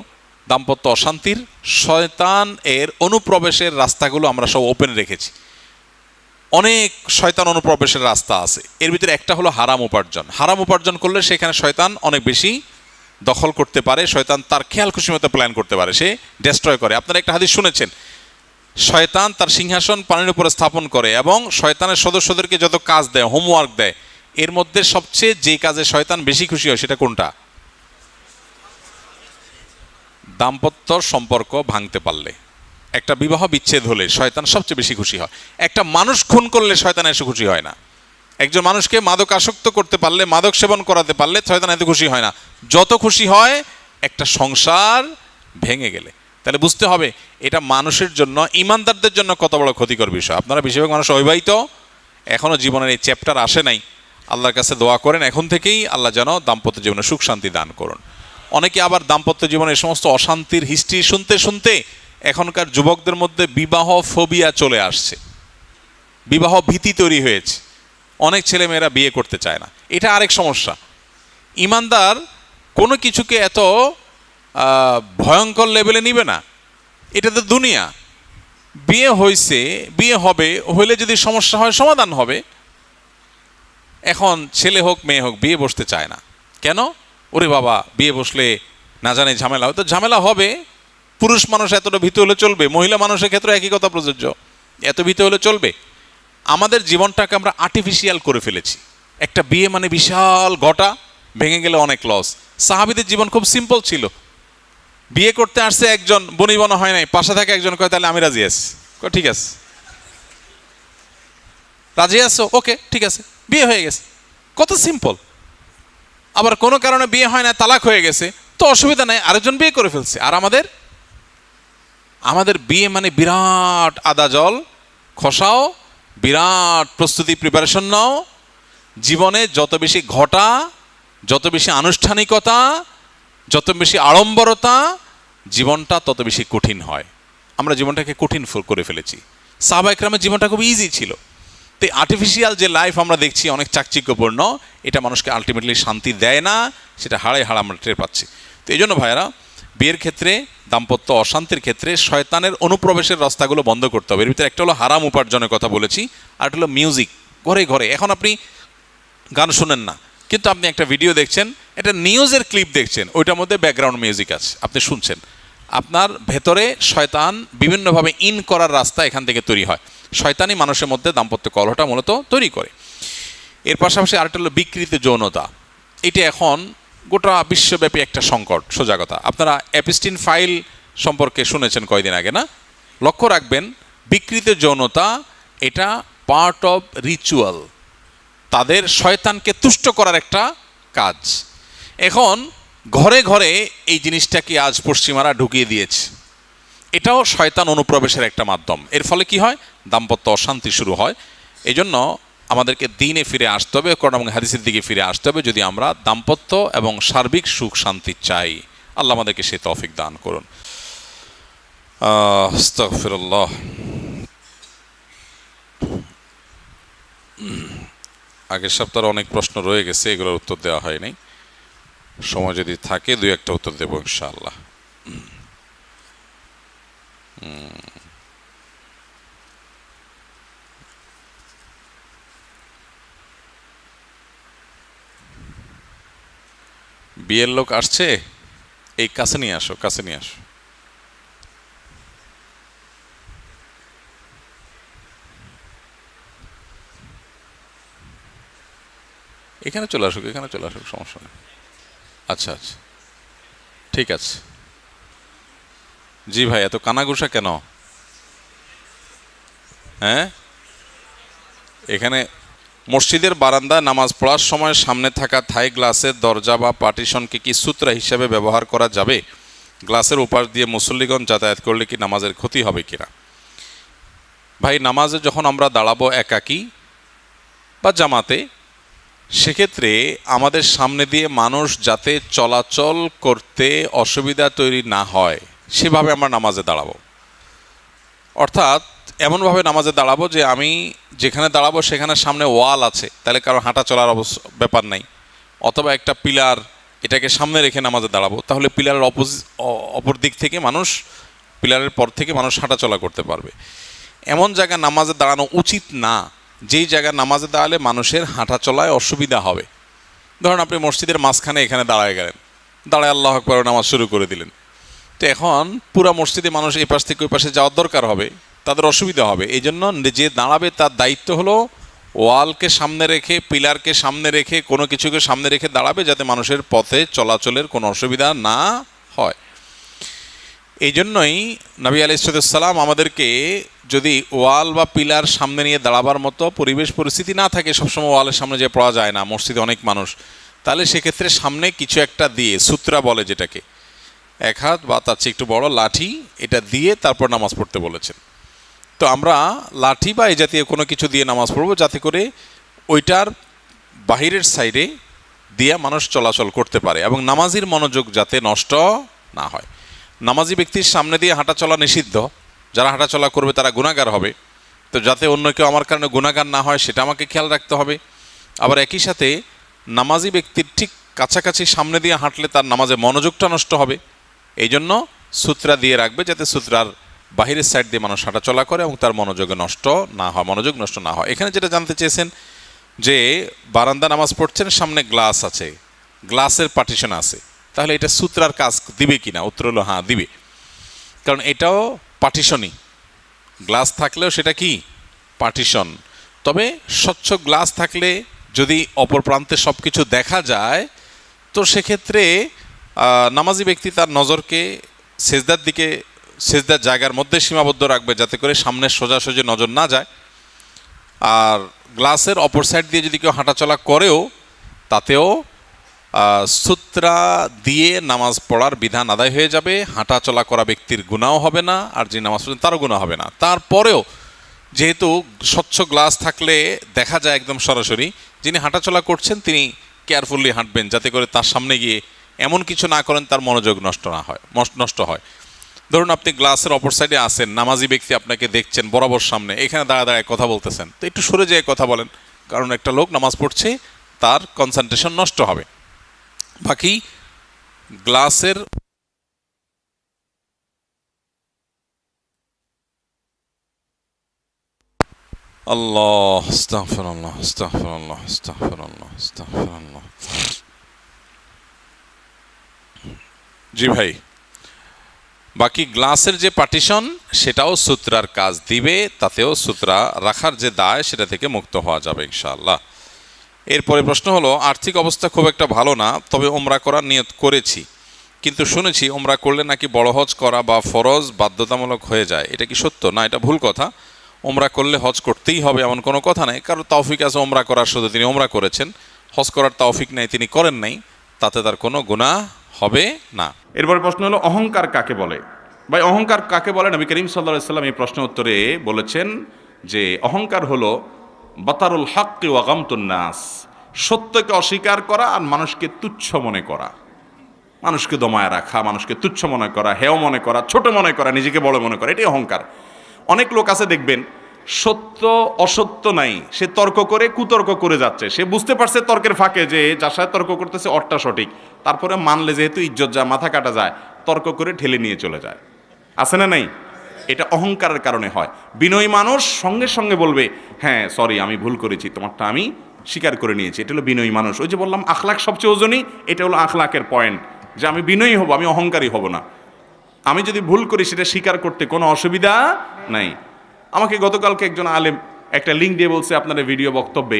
দাম্পত্য অশান্তির শয়তান এর অনুপ্রবেশের রাস্তাগুলো আমরা সব ওপেন রেখেছি। অনেক শয়তান অনুপ্রবেশের রাস্তা আছে। এর ভিতরে একটা হলো হারাম উপার্জন। হারাম উপার্জন করলে সেখানে শয়তান অনেক বেশি দখল করতে পারে। শয়তান তার খেয়াল খুশি মতো প্ল্যান করতে পারে, সে ডেস্ট্রয় করে। আপনারা একটা হাদিস শুনেছেন, শয়তান তার সিংহাসন পানির উপরে স্থাপন করে এবং শয়তানের সদস্যদেরকে যত কাজ দেয়, হোমওয়ার্ক দেয়, এর মধ্যে সবচেয়ে যে কাজে শয়তান বেশি খুশি হয় সেটা কোনটা? দাম্পত্য সম্পর্ক ভাঙতে পারলে, একটা বিবাহ বিচ্ছেদ হলে শয়তান সবচেয়ে বেশি খুশি হয়। একটা মানুষ খুন করলে শয়তান এসে খুশি হয় না। একজন মানুষকে মাদক আসক্ত করতে পারলে, মাদক সেবন করাতে পারলে শয়তান এত খুশি হয় না। যত খুশি হয় একটা সংসার ভেঙে গেলে। তাহলে বুঝতে হবে এটা মানুষের জন্য, ইমানদারদের জন্য কত বড় ক্ষতিকর বিষয়। আপনারা বেশিরভাগ মানুষ অবিবাহিত, এখনও জীবনের এই চ্যাপ্টার আসে নাই। আল্লাহর কাছে দোয়া করেন এখন থেকেই আল্লাহ যেন দাম্পত্য জীবনে সুখ শান্তি দান করুন। অনেকে আবার দাম্পত্য জীবনে এই সমস্ত অশান্তির হিস্ট্রি শুনতে শুনতে এখনকার যুবকদের মধ্যে বিবাহ ফোবিয়া চলে আসছে, বিবাহ ভীতি তৈরি হয়েছে। অনেক ছেলেমেয়েরা বিয়ে করতে চায় না। এটা আরেক সমস্যা। ইমানদার কোনো কিছুকে এত ভয়ঙ্কর লেভেলে নিবে না। এটা তো দুনিয়া। বিয়ে হয়েছে, বিয়ে হবে, হইলে যদি সমস্যা হয় সমাধান হবে। এখন ছেলে হোক মেয়ে হোক বিয়ে বসতে চায় না কেন? ওরে বাবা, বিয়ে বসলে না জানে ঝামেলা হয়। তো ঝামেলা হবে। পুরুষ মানুষ এতটা ভীত হলে চলবে? মহিলা মানুষের ক্ষেত্রে একই কথা প্রযোজ্য। এত ভীত হলে চলবে? আমাদের জীবনটাকে আমরা আর্টিফিশিয়াল করে ফেলেছি। একটা বিয়ে মানে বিশাল ঘটা, ভেঙে গেলে অনেক লস। সাহাবীদের জীবন খুব সিম্পল ছিল। বিয়ে করতে আসছে একজন, বনিবনা হয় নাই, পাশে থাকে একজন, কয় তাহলে আমি রাজি আছি। ঠিক আছে, রাজি আছো? ওকে, ঠিক আছে, বিয়ে হয়ে গেছে। কত সিম্পল। আবার কোনো কারণে বিয়ে হয় না, তালাক হয়ে গেছে, তো অসুবিধা নাই, আরেকজন বিয়ে করে ফেলছে। আর আমাদের বিয়ে মানে বিরাট আদা জল খসাও, বিরাট প্রস্তুতি, প্রিপারেশন নাও। জীবনে যত বেশি ঘটা, যত বেশি আনুষ্ঠানিকতা, যত বেশি আড়ম্বরতা, জীবনটা তত বেশি কঠিন হয়। আমরা জীবনটাকে কঠিন করে ফেলেছি। সাহাবা ইকরামের জীবনটা খুব ইজি ছিল। তো আর্টিফিশিয়াল যে লাইফ আমরা দেখছি অনেক চাকচিক্যপূর্ণ, এটা মানুষকে আলটিমেটলি শান্তি দেয় না, সেটা হাড়ে হাড় আমরা টের পাচ্ছি। তো এই জন্য ভাইয়েরা, বিয়ের ক্ষেত্রে, দাম্পত্য অশান্তির ক্ষেত্রে শয়তানের অনুপ্রবেশের রাস্তাগুলো বন্ধ করতে হবে। এর ভিতরে একটা হলো হারাম উপার্জনের কথা বলেছি, আর একটা হলো মিউজিক। ঘরে ঘরে এখন আপনি গান শোনেন না, কিন্তু আপনি একটা ভিডিও দেখছেন, এটা নিউজের ক্লিপ দেখছেন, ওইটার মধ্যে ব্যাকগ্রাউন্ড মিউজিক আছে, আপনি শুনছেন। আপনার ভেতরে শয়তান বিভিন্নভাবে ইন করার রাস্তা এখান থেকে তৈরি হয়। শয়তানি মানুষের মধ্যে দাম্পত্য কলহটা মূলত তৈরি করে। এর পাশাপাশি আরেকটা হলো বিকৃত যৌনতা। এটা এখন গোটা বিশ্বব্যাপী একটা সংকট, সোজা কথা। আপনারা অ্যাপস্টিন ফাইল সম্পর্কে শুনেছেন কয়দিন আগে, না? লক্ষ্য রাখবেন, বিকৃত যৌনতা এটা পার্ট অফ রিচুয়াল, তাদের শয়তানকে তুষ্ট করার একটা কাজ। এখন ঘরে ঘরে এই জিনিসটাকে আজ পশ্চিমারা ঢুকিয়ে দিয়েছে। এটাও শয়তান অনুপ্রবেশের একটা মাধ্যম। এর ফলে কি হয়? দাম্পত্য অশান্তি শুরু হয়। এই জন্য আমাদেরকে দিনে ফিরে আসতে হবে, কোরআন এবং হাদিসের দিকে ফিরে আসতে হবে, যদি আমরা দাম্পত্য এবং সার্বিক সুখ শান্তি চাই। আল্লাহ আমাদেরকে সে তৌফিক দান করুন। আস্তাগফিরুল্লাহ। আগের সপ্তাহে অনেক প্রশ্ন রয়ে গেছে, এগুলোর উত্তর দেওয়া হয়নি। সময় যদি থাকে দুই একটা উত্তর দেব ইনশাআল্লাহ। বিয়ের লোক আসছে, এই কাছে নিয়ে আসো, কাছে নিয়ে আসো। এখানে চলে আসুক, এখানে চলে আসুক, সমস্যা নেই। আচ্ছা আচ্ছা, ঠিক আছে। জি ভাই, এত কানাঘুষা কেন? হ্যাঁ, এখানে মসজিদের বারান্দায় নামাজ পড়ার সময় সামনে থাকা থাই গ্লাসের দরজা বা পার্টিশনকে কি সূত্রা হিসাবে ব্যবহার করা যাবে? গ্লাসের উপাস দিয়ে মুসল্লিগণ যাতায়াত করলে কি নামাজের ক্ষতি হবে কিনা? ভাই, নামাজে যখন আমরা দাঁড়াবো একাকী বা জামাতে, সেক্ষেত্রে আমাদের সামনে দিয়ে মানুষ যাতে চলাচল করতে অসুবিধা তৈরি না হয় সেভাবে আমরা নামাজে দাঁড়াবো। অর্থাৎ এমনভাবে নামাজে দাঁড়াবো যে আমি যেখানে দাঁড়াবো সেখানে সামনে ওয়াল আছে, তাহলে কারো হাঁটা চলার ব্যাপার নাই। অথবা একটা পিলার, এটাকে সামনে রেখে নামাজে দাঁড়াবো, তাহলে পিলারের অপর দিক থেকে মানুষ, পিলারের পর থেকে মানুষ হাঁটা চলা করতে পারবে। এমন জায়গায় নামাজে দাঁড়ানো উচিত না যেই জায়গায় নামাজে দাঁড়ালে মানুষের হাঁটা চলায় অসুবিধা হবে। ধরুন আপনি মসজিদের মাঝখানে এখানে দাঁড়ায় গেলেন, দাঁড়ায় আল্লাহু আকবার নামাজ শুরু করে দিলেন। তো এখন পুরা মসজিদে মানুষ এই পাশ থেকে ওই পাশে যাওয়ার দরকার হবে, তাদের অসুবিধা হবে। এই জন্য যে দাঁড়াবে তার দায়িত্ব হলো ওয়ালকে সামনে রেখে, পিলারকে সামনে রেখে, কোনো কিছুকে সামনে রেখে দাঁড়াবে, যাতে মানুষের পথে চলাচলের কোনো অসুবিধা না হয়। এই জন্যই নবী আলাইহিস সালাম আমাদেরকে, যদি ওয়াল বা পিলার সামনে নিয়ে দাঁড়াবার মতো পরিবেশ পরিস্থিতি না থাকে, সবসময় ওয়ালের সামনে যে পড়া যায় না, মসজিদে অনেক মানুষ, তাহলে সেক্ষেত্রে সামনে কিছু একটা দিয়ে, সূত্রা বলে যেটাকে, এক হাত বা তার চেয়ে একটু বড় লাঠি, এটা দিয়ে তারপর নামাজ পড়তে বলেছেন। তো আমরা লাঠি বা এই জাতীয় কোনো কিছু দিয়ে নামাজ পড়বো, যাতে করে ওইটার বাহিরের সাইডে দিয়ে মানুষ চলাচল করতে পারে এবং নামাজির মনোযোগ যাতে নষ্ট না হয়। নামাজি ব্যক্তির সামনে দিয়ে হাঁটা চলা নিষিদ্ধ, যারা হাঁটা চলা করবে তারা গুনাহগার হবে। তো যাতে অন্য কেউ আমার কারণে গুনাহগার না হয় সেটা আমাকে খেয়াল রাখতে হবে। আবার একই সাথে নামাজি ব্যক্তির ঠিক কাছাকাছি সামনে দিয়ে হাঁটলে তার নামাজে মনোযোগটা নষ্ট হবে। এই জন্য সূত্রা দিয়ে রাখবে, যাতে সূত্রার বাহিরের সাইড দিয়ে মানুষ হাঁটা চলা করে এবং তার মনোযোগ নষ্ট না হয়। এখানে যেটা জানতে চেয়েছেন যে বারান্দা নামাজ পড়ছেন, সামনে গ্লাস আছে, গ্লাসের পার্টিশন আছে, তাহলে এটা সূত্রার কাজ দিবে কিনা? উত্তর হলো হ্যাঁ, দিবে। কারণ এটাও পার্টিশনই, গ্লাস থাকলেও সেটা কি পার্টিশন। তবে স্বচ্ছ গ্লাস থাকলে যদি অপর প্রান্তে সব কিছু দেখা যায়, তো সেক্ষেত্রে নামাজি ব্যক্তি তার নজরকে সেজদার দিকে, সেজদার জায়গার মধ্যে সীমাবদ্ধ রাখবে, যাতে করে সামনে সোজাসুজি নজর না যায়। আর গ্লাসের অপর সাইড দিয়ে যদি কেউ হাঁটাচলা করেও, তাতেও সূত্রা দিয়ে নামাজ পড়ার বিধান আদায় হয়ে যাবে। হাঁটা চলা করা ব্যক্তির গুনাহও হবে না, আর যিনি নামাজ পড়ছেন তারও গুনাহ হবে না। তারপরেও যেহেতু স্বচ্ছ গ্লাস থাকলে দেখা যায় একদম সরাসরি, যিনি হাঁটাচলা করছেন তিনি কেয়ারফুলি হাঁটবেন, যাতে করে তার সামনে গিয়ে এমন কিছু না করেন তার মনোযোগ নষ্ট হয়। ধরুন আপনি গ্লাসের অপর সাইডে আছেন, নামাজি ব্যক্তি আপনাকে দেখছেন বরাবর সামনে, এখানে দাঁড়ায় দাঁড়ায় কথা বলতেছেন, তো একটু সরে যেয়ে কথা বলেন, কারণ একটা লোক নামাজ পড়ছে, তার কনসেন্ট্রেশন নষ্ট হবে। বাকি গ্লাসের আল্লাহ আস্তাগফিরুল্লাহ আস্তাগফিরুল্লাহ আস্তাগফিরুল্লাহ আস্তাগফিরুল্লাহ। জি ভাই, বাকি গ্লাসের যে পার্টিশন সেটাও সূত্রার কাজ দিবে, তাতেও সূত্রা রাখার যে দায় সেটা থেকে মুক্ত হওয়া যাবে ইনশাআল্লাহ। এরপরে প্রশ্ন হলো, আর্থিক অবস্থা খুব একটা ভালো না, তবে ওমরা করার নিয়ত করেছি, কিন্তু শুনেছি ওমরা করলে নাকি বড় হজ করা বা ফরজ বাধ্যতামূলক হয়ে যায়, এটা কি সত্য? না, এটা ভুল কথা। ওমরা করলে হজ করতেই হবে এমন কোনো কথা নেই। কারণ তৌফিক আছে ওমরা করার, শুধু তিনি ওমরা করেছেন, হজ করার তৌফিক নেই, তিনি করেন নাই, তাতে তার কোনো গুনাহ হবে না। এরপরে প্রশ্ন হলো অহংকার কাকে বলে? ভাই অহংকার কাকে বলে? নবী করিম সাল্লাল্লাহু আলাইহি সাল্লাম এই প্রশ্ন উত্তরে বলেছেন যে অহংকার হলো বাতারুল হাক্কি ওয়া গামতুন নাস, সত্যকে অস্বীকার করা আর মানুষকে তুচ্ছ মনে করা, মানুষকে দমায় রাখা, মানুষকে তুচ্ছ মনে করা, হেয় মনে করা, ছোট মনে করা, নিজেকে বড় মনে করা, এটাই অহংকার। অনেক লোক আছে দেখবেন সত্য অসত্য নাই, সে তর্ক করে কুতর্ক করে যাচ্ছে, সে বুঝতে পারছে তর্কের ফাঁকে যে যার সাথে তর্ক করতেছে অট্টা সঠিক, তারপরে মানলে যেহেতু ইজ্জত যায়, মাথা কাটা যায়, তর্ক করে ঠেলে নিয়ে চলে যায়। আছে না নাই? এটা অহংকারের কারণে হয়। বিনয়ী মানুষ সঙ্গে সঙ্গে বলবে হ্যাঁ সরি, আমি ভুল করেছি, তোমারটা আমি স্বীকার করে নিয়েছি। এটা হলো বিনয়ী মানুষ। ওই যে বললাম আখলাক সবচেয়ে ওজনই, এটা হলো আখলাকের পয়েন্ট, যে আমি বিনয়ী হব, আমি অহংকারী হব না। আমি যদি ভুল করি সেটা স্বীকার করতে কোনো অসুবিধা নাই। আমাকে গতকালকে একজন আলেম একটা লিঙ্ক দিয়ে বলছে, আপনার ভিডিও বক্তব্যে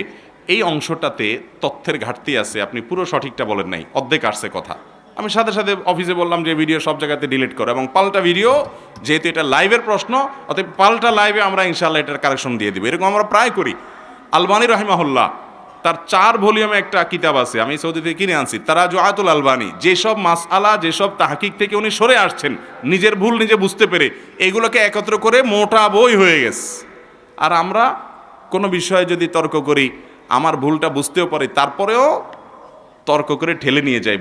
এই অংশটাতে তথ্যের ঘাটতি আছে, আপনি পুরো সঠিকটা বলেন নাই, অর্ধেক আসছে কথা। আমি সাথে সাথে অফিসে বললাম যে ভিডিও সব জায়গাতে ডিলিট করো, এবং পাল্টা ভিডিও, যেহেতু এটা লাইভের প্রশ্ন, অতএব পাল্টা লাইভে আমরা ইনশাআল্লাহ এটার কারেকশন দিয়ে দিব। এরকম আমরা প্রায় করি। আলবানী রাহিমাহুল্লাহ তার 4 ভলিউমে একটা কিতাব আছে, আমি সৌদি থেকে কিনে আনছি, তারাজুআতুল আলবানী। যেসব মাসআলা, যেসব তাহকিক থেকে উনি সরে আসছেন, নিজের ভুল নিজে বুঝতে পেরে, এগুলোকে একত্র করে মোটা বই হয়ে গেছে। আর আমরা কোনো বিষয়ে যদি তর্ক করি, আমার ভুলটা বুঝতেও পারি, তারপরেও তর্ক করে ঠেলে নিয়ে যায়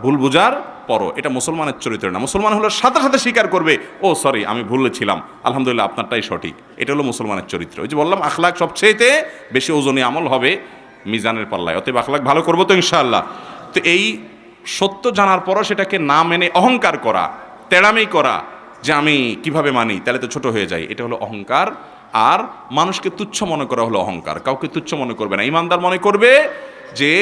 ভুল বুঝার পরও। এটা মুসলমানের চরিত্র না। মুসলমান হলো সাথে সাথে স্বীকার করবে, ও সরি আমি ভুলে ছিলাম, আলহামদুলিল্লাহ আপনারটাই সঠিক। এটা হলো মুসলমানের চরিত্র। ওই যে বললাম আখলাক সবচেয়ে বেশি ওজনী আমল হবে মিজানের পাল্লায়। অতএব আখলাক ভালো করবো তো ইনশাআল্লাহ। তো এই সত্য জানার পরও সেটাকে না মেনে অহংকার করা, তেড়ামি করা, যে আমি কিভাবে মানি, তাহলে তো ছোট হয়ে যায়, এটা হলো অহংকার। আর মানুষকে তুচ্ছ মনে করা হলো অহংকার। কাউকে তুচ্ছ মনে করবে না। ইমানদার মনে করবে যে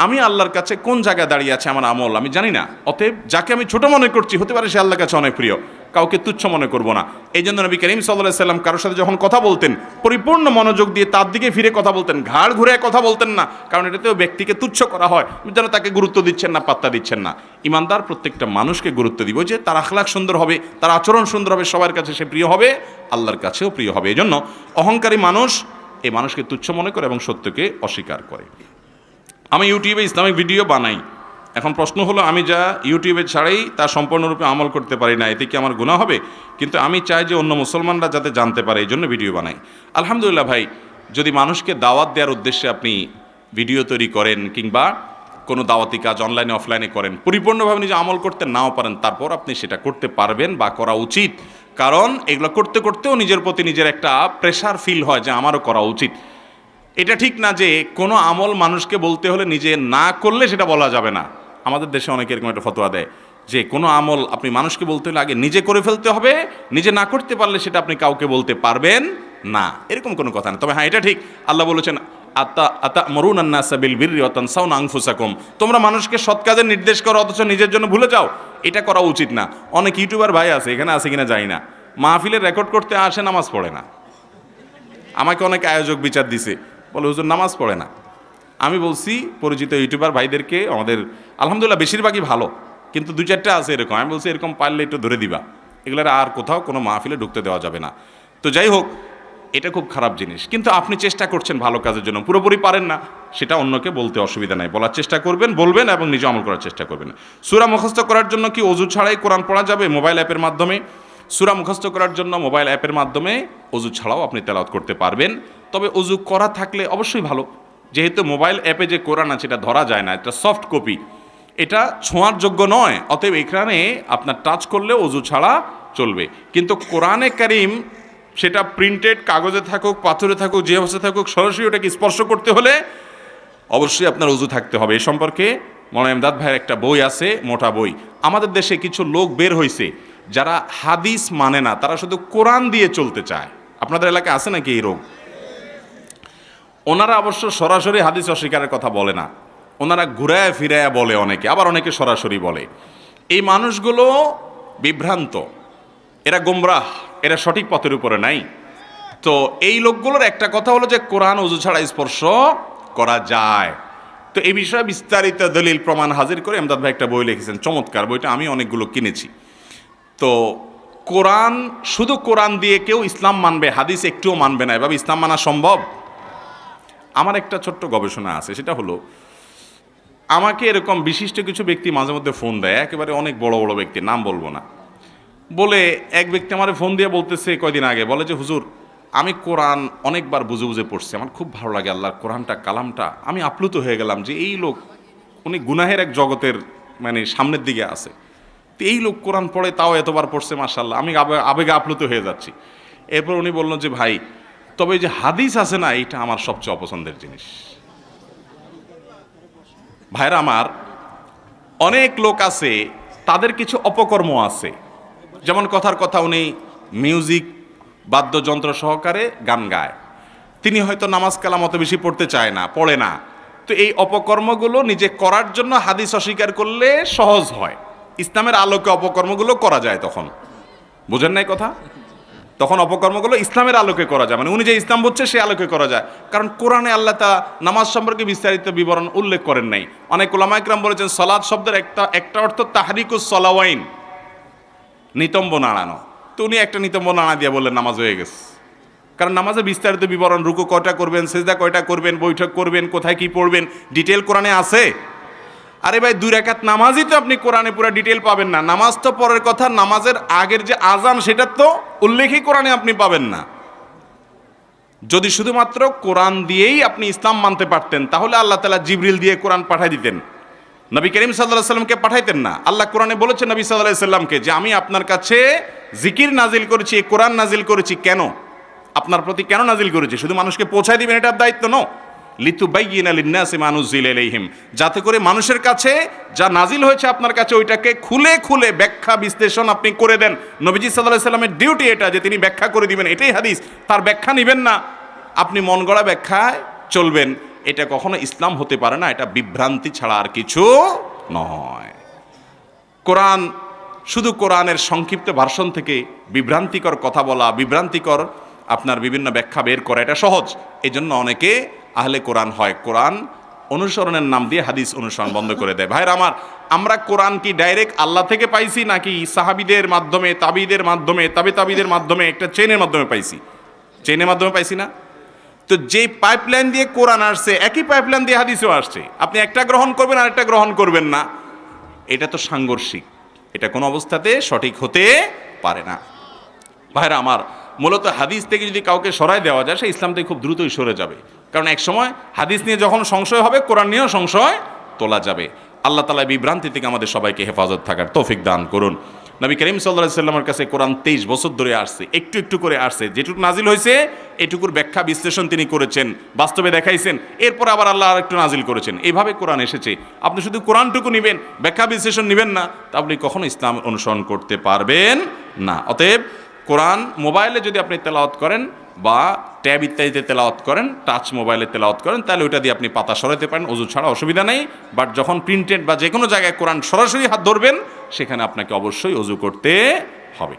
আমি আল্লাহর কাছে কোন জায়গায় দাঁড়িয়ে আছে আমার আমল আমি জানি না, অতএব যাকে আমি ছোট মনে করছি হতে পারে সে আল্লাহর কাছে অনেক প্রিয়। কাউকে তুচ্ছ মনে করব না। এই জন্য নবী করিম সাল্লাল্লাহু আলাইহি সাল্লাম কারোর সাথে যখন কথা বলতেন, পরিপূর্ণ মনোযোগ দিয়ে তার দিকে ফিরে কথা বলতেন, ঘাড় ঘুরে কথা বলতেন না। কারণ এটাতেও ব্যক্তিকে তুচ্ছ করা হয়, যেন তাকে গুরুত্ব দিচ্ছেন না, পাত্তা দিচ্ছেন না। ইমানদার প্রত্যেকটা মানুষকে গুরুত্ব দিব, যে তার আখলাক সুন্দর হবে, তার আচরণ সুন্দর হবে, সবার কাছে সে প্রিয় হবে, আল্লাহর কাছেও প্রিয় হবে। এই জন্য অহংকারী মানুষ এই মানুষকে তুচ্ছ মনে করে এবং সত্যকে অস্বীকার করে। আমি ইউটিউবে ইসলামিক ভিডিও বানাই। এখন প্রশ্ন হলো, আমি যা ইউটিউবে ছাড়াই তা সম্পূর্ণরূপে আমল করতে পারি না, এতে কি আমার গুনাহ হবে? কিন্তু আমি চাই যে অন্য মুসলমানরা যাতে জানতে পারে, এই জন্য ভিডিও বানাই। আলহামদুলিল্লাহ ভাই, যদি মানুষকে দাওয়াত দেওয়ার উদ্দেশ্যে আপনি ভিডিও তৈরি করেন, কিংবা কোনো দাওয়াতি কাজ অনলাইনে অফলাইনে করেন, পরিপূর্ণভাবে নিজে আমল করতে নাও পারেন, তারপর আপনি সেটা করতে পারবেন বা করা উচিত। কারণ এগুলো করতে করতেও নিজের প্রতি নিজের একটা প্রেশার ফিল হয় যে আমারও করা উচিত। এটা ঠিক না যে কোনো আমল মানুষকে বলতে হলে নিজে না করলে সেটা বলা যাবে না। আমাদের দেশে অনেকে এরকম একটা ফতোয়া দেয় যে কোনো আমল আপনি মানুষকে বলতে হলে আগে নিজে করে ফেলতে হবে, নিজে না করতে পারলে সেটা আপনি কাউকে বলতে পারবেন না। এরকম কোনো কথা না। তবে হ্যাঁ, এটা ঠিক, আল্লাহ বলেছেন আতা'মুরুনা আন-নাসা বিল বিররি ওয়া তানসাউনা আনফুসাকুম, তোমরা মানুষকে সৎ কাজের নির্দেশ করো অথচ নিজের জন্য ভুলে যাও। এটা করা উচিত না। অনেক ইউটিউবার ভাই আছে, এখানে আছে কিনা জানি না, মাহফিলের রেকর্ড করতে আসে, নামাজ পড়ে না। আমাকে অনেক আয়োজক বিচার দিছে, বলে হুজুর নামাজ পড়ে না। আমি বলছি পরিচিত ইউটিউবার ভাইদেরকে, আমাদের আলহামদুলিল্লাহ বেশিরভাগই ভালো, কিন্তু 2-4টা আছে এরকম। আমি বলছি এরকম পারলে একটু ধরে দিবা, এগুলোর আর কোথাও কোনো মাহফিলে ঢুকতে দেওয়া যাবে না। তো যাই হোক, এটা খুব খারাপ জিনিস। কিন্তু আপনি চেষ্টা করছেন ভালো কাজের জন্য, পুরোপুরি পারেন না, সেটা অন্যকে বলতে অসুবিধা নাই, বলার চেষ্টা করবেন, বলবেন এবং নিজে আমল করার চেষ্টা করবেন। সূরা মুখস্থ করার জন্য কি ওযু ছাড়াই কোরআন পড়া যাবে মোবাইল অ্যাপের মাধ্যমে? সূরা মুখস্থ করার জন্য মোবাইল অ্যাপের মাধ্যমে ওযু ছাড়াও আপনি তেলাওয়াত করতে পারবেন। তবে ওযু করা থাকলে অবশ্যই ভালো, যেহেতু মোবাইল অ্যাপে যে কোরআন আছে এটা ধরা যায় না, এটা সফট কপি। এটা ছোঁয়ার যোগ্য নয়, অতএব এখানে আপনার টাচ করলে অজু ছাড়া চলবে। কিন্তু কোরআনে কারীম সেটা প্রিন্টেড কাগজে থাকুক, পাথরে থাকুক, যে অবস্থা থাকুক, সরাসরি ওটাকে স্পর্শ করতে হলে অবশ্যই আপনার অজু থাকতে হবে। এ সম্পর্কে মৌলানা ইমদাদ ভাইয়ের একটা বই আছে, মোটা বই। আমাদের দেশে কিছু লোক বের হয়েছে যারা হাদিস মানে না, তারা শুধু কোরআন দিয়ে চলতে চায়। আপনাদের এলাকায় আছে নাকি এই রোগ? ওনারা অবশ্য সরাসরি হাদিস অস্বীকারের কথা বলে না, ওনারা ঘুরায় ফিরায় বলে অনেকে, আবার অনেকে সরাসরি বলে। এই মানুষগুলো বিভ্রান্ত, এরা গোমরাহ, এরা সঠিক পথের উপরে নাই। তো এই লোকগুলোর একটা কথা হলো যে কোরআন ওযু ছাড়া স্পর্শ করা যায়। তো এই বিষয়ে বিস্তারিত দলিল প্রমাণ হাজির করে ইমদাদ ভাই একটা বই লিখেছেন, চমৎকার বইটা, আমি অনেকগুলো কিনেছি। তো কোরআন, শুধু কোরআন দিয়ে কেউ ইসলাম মানবে, হাদিস একটুও মানবে না, এভাবে ইসলাম মানা সম্ভব? আমার একটা ছোট্ট গবেষণা আছে, সেটা হলো আমাকে এরকম বিশিষ্ট কিছু ব্যক্তি মাঝে মধ্যে ফোন দেয়, একেবারে অনেক বড় বড় ব্যক্তি, নাম বলবো না। বলে এক ব্যক্তি আমার ফোন দিয়ে বলতেছে কয়দিন আগে, বলে যে হুজুর আমি কোরআন অনেকবার বুঝে বুঝে পড়ছি, আমার খুব ভালো লাগে আল্লাহর কোরআনটা, কালামটা। আমি আপ্লুত হয়ে গেলাম যে এই লোক, উনি গুনাহের এক জগতের মানে সামনের দিকে আছে, তো এই লোক কোরআন পড়ে, তাও এতবার পড়ছে, মাশাআল্লাহ। আমি আবেগে আপ্লুত হয়ে যাচ্ছি। এরপর উনি বললেন যে ভাই, তবে এই যে হাদিস আছে না, এইটা আমার সবচেয়ে অপছন্দের জিনিস। ভাইরা আমার, অনেক লোক আছে তাদের কিছু অপকর্ম আছে, যেমন কথার কথা উনি মিউজিক বাদ্যযন্ত্র সহকারে গান গায়, তিনি হয়তো নামাজ কালাম অত বেশি পড়তে চায় না, পড়ে না। তো এই অপকর্মগুলো নিজে করার জন্য হাদিস অস্বীকার করলে সহজ হয়, ইসলামের আলোকে অপকর্মগুলো করা যায়। তখন বুঝেন নাই কথা? তখন অপকর্মগুলো ইসলামের আলোকে করা যায়, মানে উনি যে ইসলাম বুঝছে সে আলোকে করা যায়। কারণ কোরআনে আল্লাহ তা নামাজ সম্পর্কে বিস্তারিত বিবরণ উল্লেখ করেন নাই। অনেক উলামা ইকরাম বলেছেন সালাত শব্দের একটা অর্থ তাহরিকুস সালাওয়াইন, নিতম্ব নাড়ানো। তো উনি একটা নিতম্ব নাড়া দিয়ে বললেন নামাজ হয়ে গেছে। কারণ নামাজে বিস্তারিত বিবরণ, রুকু কয়টা করবেন, সেজদা কয়টা করবেন, বৈঠক করবেন, কোথায় কি পড়বেন, ডিটেল কোরআনে আছে। আরে ভাই, 2 রাকাত নামাজই তো আপনি কোরআনে পুরো ডিটেল পাবেন না। নামাজ তো পরের কথা, নামাজের আগের যে আজান সেটা তো উল্লেখই কোরআনে আপনি পাবেন না। যদি শুধুমাত্র কোরআন দিয়েই আপনি ইসলাম মানতে পারতেন, তাহলে আল্লাহ তাআলা জিবরিল দিয়ে কোরআন পাঠিয়ে দিতেন, নবী করিম সাল্লাল্লাহু আলাইহি সাল্লামকে পাঠাইতেন না। আল্লাহ কোরআনে বলেছেন নবী সাল্লাল্লাহু আলাইহি সাল্লামকে যে আমি আপনার কাছে জিকির নাজিল করেছি, এই কোরআন নাজিল করেছি। কেন? আপনার প্রতি কেন নাজিল করেছি? শুধু মানুষকে পৌঁছায় দিবেন এটার দায়িত্ব নয়, লিতুবাইয়িনা লিন-নাসি মা নুযিলা ইলাইহিম, যাতে করে মানুষের কাছে যা নাজিল হয়েছে আপনার কাছে ওইটাকে খুলে খুলে ব্যাখ্যা বিশ্লেষণ আপনি করে দেন। নবীজি সাল্লাল্লাহু আলাইহি সাল্লামের ডিউটি এটা, যে তিনি ব্যাখ্যা করে দিবেন, এটাই হাদিস। তার ব্যাখ্যা নেবেন না, আপনি মন গড়া ব্যাখ্যায় চলবেন, এটা কখনো ইসলাম হতে পারে না। এটা বিভ্রান্তি ছাড়া আর কিছু নয়। কোরআন, শুধু কোরআনের সংক্ষিপ্ত ভার্সন থেকে বিভ্রান্তিকর কথা বলা, বিভ্রান্তিকর আপনার বিভিন্ন ব্যাখ্যা বের করা, এটা সহজ। এই জন্য অনেকে আহলে কোরআন হয়, কোরআন অনুসরণের নাম দিয়ে হাদিস অনুসরণ বন্ধ করে দেয়। ভাইরা আমার, আমরা কোরআন কি ডাইরেক্ট আল্লাহ থেকে পাইছি, নাকি সাহাবীদের মাধ্যমে, তাবিদের মাধ্যমে, তাবিদের মাধ্যমে, একটা চেনের মাধ্যমে পাইছি? চেনের মাধ্যমে পাইছি না? তো যে পাইপলাইন দিয়ে কোরআন আসছে, একই পাইপলাইন দিয়ে হাদিসও আসছে। আপনি একটা গ্রহণ করবেন আর একটা গ্রহণ করবেন না, এটা তো সাংঘর্ষিক, এটা কোনো অবস্থাতে সঠিক হতে পারে না। ভাইরা আমার, মূলত হাদিস থেকে যদি কাউকে সরাই দেওয়া যায়, সে ইসলাম থেকে খুব দ্রুতই সরে যাবে। কারণ এক সময় হাদিস নিয়ে যখন সংশয় হবে, কোরআন নিয়েও সংশয় তোলা যাবে। আল্লাহ তাআলা বিভ্রান্তি থেকে আমাদের সবাইকে হেফাজত থাকার তৌফিক দান করুন। নবী করিম সাল্লাল্লাহু আলাইহি সাল্লামের কাছে কোরআন 23 বছর ধরে আসছে, একটু একটু করে আসছে। যেটুকু নাজিল হয়েছে এটুকুর ব্যাখ্যা বিশ্লেষণ তিনি করেছেন, বাস্তবে দেখাইছেন। এরপর আবার আল্লাহ আর একটু নাজিল করেছেন। এইভাবে কোরআন এসেছে। আপনি শুধু কোরআনটুকু নেবেন, ব্যাখ্যা বিশ্লেষণ নেবেন না, তা আপনি কখনো ইসলাম অনুসরণ করতে পারবেন না। অতএব কোরআন মোবাইলে যদি আপনি তেলাওয়াত করেন বা ট্যাব ইত্যাদিতে তেলাওয়াত করেন, টাচ মোবাইলে তেলাওয়াত করেন, তাহলে ওইটা দিয়ে আপনি পাতা সরাতে পারেন, ওযু ছাড়া অসুবিধা নেই। বাট যখন প্রিন্টেড বা যে কোনো জায়গায় কোরআন সরাসরি হাত ধরবেন, সেখানে আপনাকে অবশ্যই ওযু করতে হবে।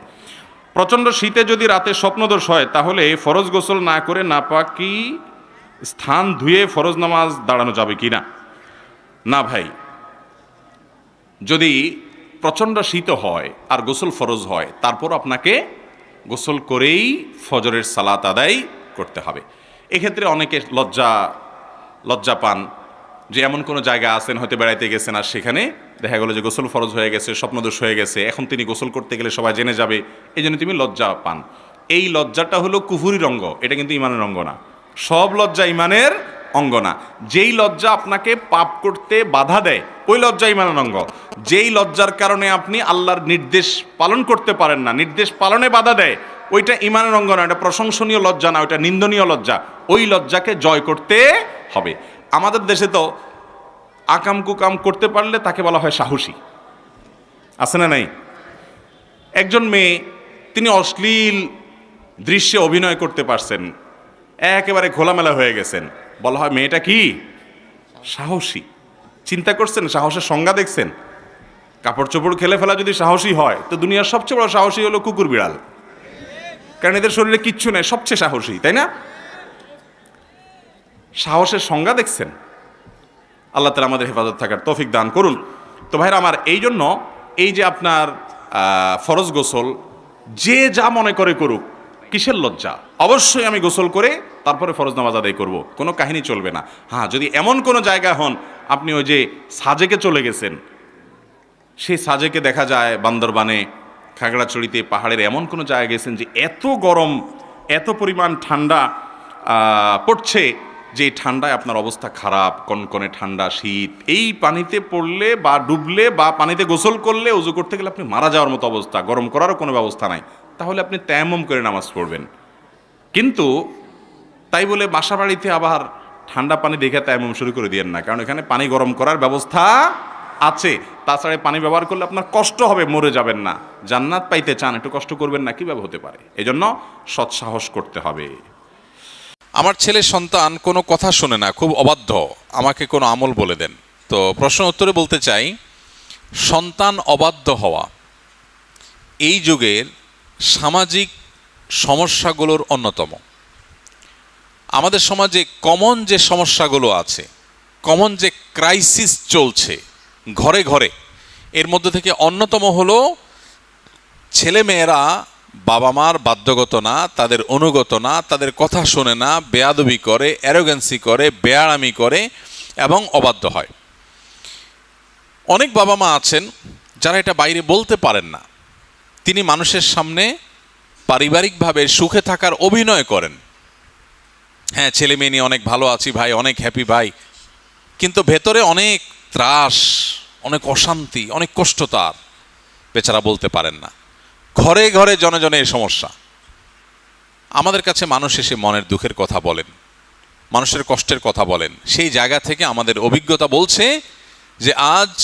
প্রচণ্ড শীতে যদি রাতে স্বপ্নদোষ হয়, তাহলে ফরজ গোসল না করে নাপাকি স্থান ধুয়ে ফরজ নামাজ দাঁড়ানো যাবে কি না? না ভাই, যদি প্রচণ্ড শীত হয় আর গোসল ফরজ হয়, তারপর আপনাকে গোসল করেই ফজরের সালাত আদায় করতে হবে। এক্ষেত্রে অনেকে লজ্জা পান যে এমন কোনো জায়গা আছেন, হয়তো বেড়াইতে গেছেন, আর সেখানে দেখা গেলো যে গোসল ফরজ হয়ে গেছে, স্বপ্নদোষ হয়ে গেছে, এখন তিনি গোসল করতে গেলে সবাই জেনে যাবে, এই জন্য তুমি লজ্জা পান। এই লজ্জাটা হলো কুফুরির অঙ্গ, এটা কিন্তু ইমানের অঙ্গ না। সব লজ্জা ইমানের অঙ্গ না। যেই লজ্জা আপনাকে পাপ করতে বাধা দেয়, ওই লজ্জা ইমানের অঙ্গ। যেই লজ্জার কারণে আপনি আল্লাহর নির্দেশ পালন করতে পারেন না, নির্দেশ পালনে বাধা দেয়, ওইটা ইমানের অঙ্গ না, ওটা প্রশংসনীয় লজ্জা না, ওইটা নিন্দনীয় লজ্জা। ওই লজ্জাকে জয় করতে হবে। আমাদের দেশে তো আকাম কুকাম করতে পারলে তাকে বলা হয় সাহসী, আছে না নাই? একজন মেয়ে, তিনি অশ্লীল দৃশ্যে অভিনয় করতে পারছেন, একেবারে খোলামেলা হয়ে গেছেন, বলা হয় মেয়েটা কি সাহসী। চিন্তা করছেন, সাহসের সংজ্ঞা দেখছেন? কাপড় চোপড় খেলে ফেলা যদি সাহসী হয়, তো দুনিয়ার সবচেয়ে বড় সাহসী হলো কুকুর বিড়াল, কারণ এদের শরীরে কিচ্ছু নেই, সবচেয়ে সাহসী, তাই না? সাহসের সংজ্ঞা দেখছেন? আল্লাহ তাআলা আমাদের হেফাজত থাকার তৌফিক দান করুন। তো ভাইরা আমার, এই জন্য এই যে আপনার ফরজ গোসল যে যা মনে করে করুক, কিসের লজ্জা? অবশ্যই আমি গোসল করে তারপরে ফরজ নামাজ আদায় করব, কোনো কাহিনী চলবে না। হ্যাঁ, যদি এমন কোনো জায়গায় হন, আপনি ওই যে সাজেকে চলে গেছেন, সেই সাজেকে দেখা যায় বান্দরবানে, খাগড়াছড়িতে, পাহাড়ের এমন কোনো জায়গায় গেছেন যে এত গরম, এত পরিমাণ ঠান্ডা পড়ছে, যে ঠান্ডায় আপনার অবস্থা খারাপ, কনকনে ঠান্ডা, শীত, এই পানিতে পড়লে বা ডুবলে বা পানিতে গোসল করলে, ওযু করতে গেলে আপনি মারা যাওয়ার মতো অবস্থা, গরম করারও কোনো ব্যবস্থা নাই, তাহলে আপনি তায়াম্মুম করে নামাজ পড়বেন। কিন্তু তাই বলে বাসা বাড়িতে আবার ঠান্ডা পানি দেখে তায়াম্মুম শুরু করে দিয়েন না, কারণ এখানে পানি গরম করার ব্যবস্থা আছে। তাছাড়া পানি ব্যবহার করলে আপনার কষ্ট হবে, মরে যাবেন না। জান্নাত পাইতে চান, একটু কষ্ট করবেন না, কীভাবে হতে পারে? এজন্য সৎসাহস করতে হবে। আমার ছেলে সন্তান কোনো কথা শোনে না, খুব অবাধ্য, আমাকে কোনো আমল বলে দেন। তো প্রশ্ন উত্তরে বলতে চাই, সন্তান অবাধ্য হওয়া এই যুগের সামাজিক সমস্যাগুলোর অন্যতম। আমাদের সমাজে কমন যে সমস্যাগুলো আছে, কমন যে ক্রাইসিস চলছে ঘরে ঘরে, এর মধ্যে থেকে অন্যতম হলো ছেলেমেয়েরা বাবা মার বাধ্যগত না, তাদের অনুগত না, তাদের কথা শোনে না, বেয়াদবি করে, অ্যারোগেন্সি করে, বেয়ারামি করে এবং অবাধ্য হয়। অনেক বাবা মা আছেন যারা এটা বাইরে বলতে পারেন না, তিনি মানুষের সামনে পারিবারিকভাবে সুখে থাকার অভিনয় করেন। হ্যাঁ, ছেলে মেয়ে নিয়ে অনেক ভালো আছি ভাই, অনেক হ্যাপি ভাই, কিন্তু ভেতরে অনেক ত্রাস, অনেক অশান্তি, অনেক কষ্ট তার, বেচারা বলতে পারেন না। ঘরে ঘরে জনে জনে এই সমস্যা। আমাদের কাছে মানুষ এসে মনের দুঃখের কথা বলেন, মানুষের কষ্টের কথা বলেন। সেই জায়গা থেকে আমাদের অভিজ্ঞতা বলছে যে আজ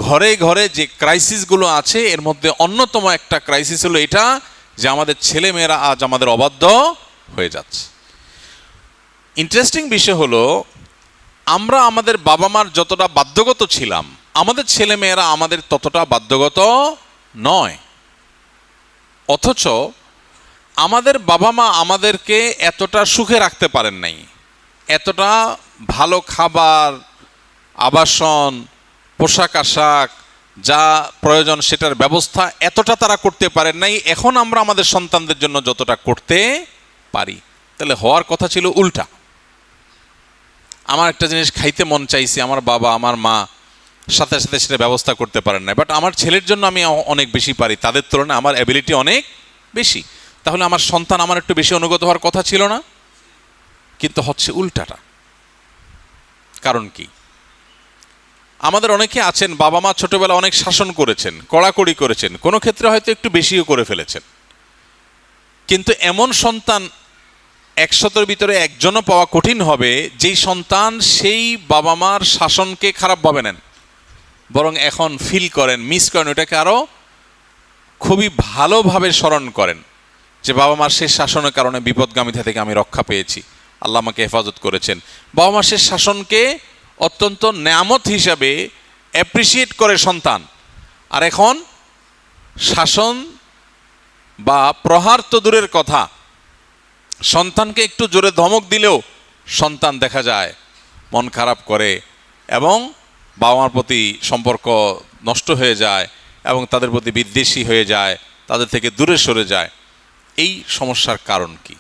ঘরে ঘরে যে ক্রাইসিসগুলো আছে, এর মধ্যে অন্যতম একটা ক্রাইসিস হলো এটা যে আমাদের ছেলে মেয়েরা আজ আমাদের অবাধ্য হয়ে যাচ্ছে। ইন্টারেস্টিং বিষয় হলো, আমরা আমাদের বাবা মার যতটা বাধ্যগত ছিলাম, আমাদের ছেলে মেয়েরা আমাদের ততটা বাধ্যগত নয়। অথচ আমাদের বাবা মা আমাদেরকে এতটা সুখে রাখতে পারেন নাই, এতটা ভালো খাবার, আবাসন, পোশাক আশাক যা প্রয়োজন সেটার ব্যবস্থা এতটা তারা করতে পারেন নাই। এখন আমরা আমাদের সন্তানদের জন্য যতটা করতে পারি, তাহলে হওয়ার কথা ছিল উল্টা। আমার একটা জিনিস খাইতে মন চাইছে, আমার বাবা আমার মা সাথে সাথে সেটা ব্যবস্থা করতে পারেন না, বাট আমার ছেলের জন্য আমি অনেক বেশি পারি, তাদের তুলনায় আমার অ্যাবিলিটি অনেক বেশি, তাহলে আমার সন্তান আমার একটু বেশি অনুগত হওয়ার কথা ছিল না? কিন্তু হচ্ছে উল্টাটা। কারণ কি? আমাদের অনেকে আছেন বাবা মা ছোটবেলা অনেক শাসন করেছেন, কড়াকড়ি করেছেন, কোনো ক্ষেত্রে হয়তো একটু বেশিও করে ফেলেছেন, কিন্তু এমন সন্তান 100-এর ভিতরে একজনও পাওয়া কঠিন হবে যেই সন্তান সেই বাবা মার শাসনকে খারাপভাবে নেন, বরং এখন ফিল করেন, মিস করেন, ওটাকে আরও খুবই ভালোভাবে স্মরণ করেন যে বাবা মার শেষ শাসনের কারণে বিপদগামিতা থেকে আমি রক্ষা পেয়েছি, আল্লাহ আমাকে হেফাজত করেছেন। বাবা মার শেষ শাসনকে অত্যন্ত নেয়ামত হিসাবে অ্যাপ্রিসিয়েট করে সন্তান। আর এখন শাসন বা প্রহার তো দূরের কথা, সন্তানকে একটু জোরে ধমক দিলেও সন্তান দেখা যায় মন খারাপ করে এবং বাবা মার প্রতি সম্পর্ক নষ্ট হয়ে যায় এবং তাদের প্রতি বিদ্বেষী হয়ে যায়, তাদের থেকে দূরে সরে যায়। এই সমস্যার কারণ কি?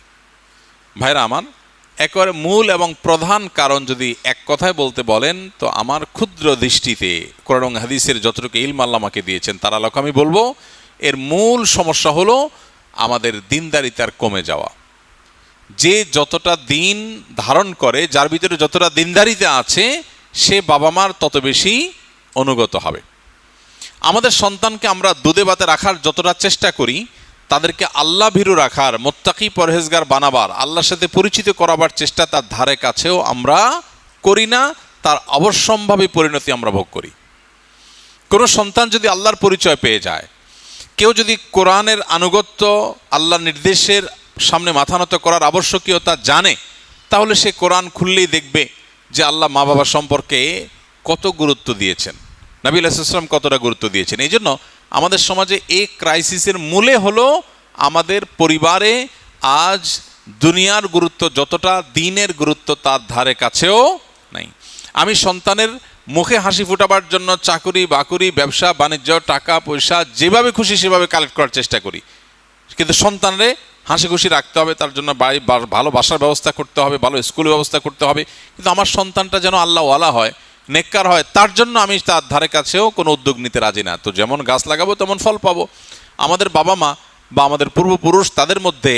ভাইরা আমার, একেবারে মূল এবং প্রধান কারণ যদি এক কথায় বলতে বলেন, তো আমার ক্ষুদ্র দৃষ্টিতে কোরআন এবং হাদিসের যতটুকু ইলম আল্লাহ আমাকে দিয়েছেন তার আলোকে আমি বলবো, এর মূল সমস্যা হলো আমাদের দিনদারিতার কমে যাওয়া। যে যতটা দিন ধারণ করে, যার ভিতরে যতটা দিনদারিতা আছে, সে বাবা মার তত বেশি অনুগত হবে। আমাদের সন্তানকে আমরা দুধে ভাতে রাখার যতটা চেষ্টা করি, তাদেরকে আল্লাহ ভীরু রাখার, মুত্তাকি পরহেজগার বানাবার, আল্লাহর সাথে পরিচিত করাবার চেষ্টা তার ধারে কাছেও আমরা করি না, তার অবশ্যম্ভাবী পরিণতি আমরা ভোগ করি। কোনো সন্তান যদি আল্লাহর পরিচয় পেয়ে যায়, কেউ যদি কোরআনের আনুগত্য, আল্লাহর নির্দেশের সামনে মাথা নত করার আবশ্যকীয়তা জানে, তাহলে সে কোরআন খুললেই দেখবে যে আল্লাহ মা বাবা সম্পর্কে কত গুরুত্ব দিয়েছেন, নবী আলাইহিস সালাম কতটা গুরুত্ব দিয়েছেন। এই জন্য আমাদের সমাজে এই ক্রাইসিসের মূলে হলো আমাদের পরিবারে আজ দুনিয়ার গুরুত্ব যতটা, দিনের গুরুত্ব তার ধারে কাছেও নাই। আমি সন্তানের মুখে হাসি ফোটাবার জন্য চাকুরি বাকুরি, ব্যবসা বাণিজ্য, টাকা পয়সা যেভাবে খুশি সেভাবে কালেক্ট করার চেষ্টা করি, কিন্তু সন্তানরে হাসি খুশি রাখতে হবে, তার জন্য বাড়ি ভালো বাসার ব্যবস্থা করতে হবে, ভালো স্কুলের ব্যবস্থা করতে হবে, কিন্তু আমার সন্তানটা যেন আল্লাহওয়ালা হয়, নেককার হয়, তার জন্য আমি তার ধারে কাছেও কোনো উদ্যোগ নিতে রাজি না। তো যেমন গাছ লাগাবো তেমন ফল পাবো। আমাদের বাবা মা বা আমাদের পূর্বপুরুষ, তাদের মধ্যে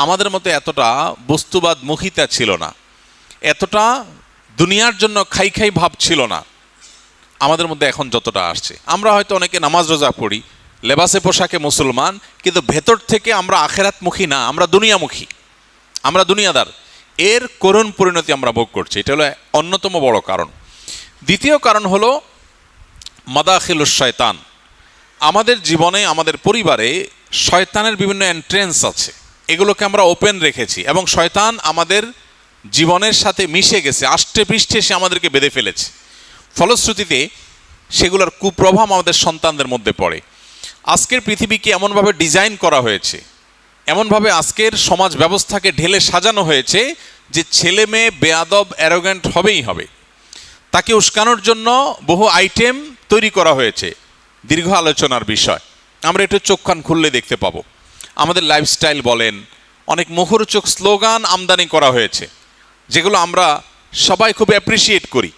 আমাদের মধ্যে এতটা বস্তুবাদ মুখিতা ছিল না, এতটা দুনিয়ার জন্য খাই খাই ভাব ছিল না আমাদের মধ্যে এখন যতটা আসছে। আমরা হয়তো অনেকে নামাজ রোজা পড়ি, লেবাসে পোশাকে মুসলমান, কিন্তু ভেতর থেকে আমরা আখেরাতমুখী না, আমরা দুনিয়ামুখী, আমরা দুনিয়াদার। এর করুণ পরিণতি আমরা ভোগ করছি। এটা হলো অন্যতম বড় কারণ। দ্বিতীয় কারণ হলো মাদাখিলুশ শয়তান। আমাদের জীবনে, আমাদের পরিবারে শয়তানের বিভিন্ন এন্ট্রেন্স আছে, এগুলোকে আমরা ওপেন রেখেছি, এবং শয়তান আমাদের জীবনের সাথে মিশে গেছে, আষ্টে পৃষ্ঠে সে আমাদেরকে বেঁধে ফেলেছে। ফলশ্রুতিতে সেগুলোর কুপ্রভাব আমাদের সন্তানদের মধ্যে পড়ে। আজকের পৃথিবীকে এমনভাবে ডিজাইন করা হয়েছে, এমনভাবে আজকের সমাজ ব্যবস্থাকে ঢেলে সাজানো হয়েছে যে ছেলে মেয়ে বেয়াদব, অ্যারোগ্যান্ট হবেই হবে। তাকে উস্কানোর জন্য বহু আইটেম তৈরি করা হয়েছে, দীর্ঘ আলোচনার বিষয়। আমরা একটু চোখ কান খুললে দেখতে পাবো। আমাদের লাইফস্টাইল বলেন, অনেক মুখরোচক স্লোগান আমদানি করা হয়েছে, যেগুলো আমরা সবাই খুব অ্যাপ্রিসিয়েট করি,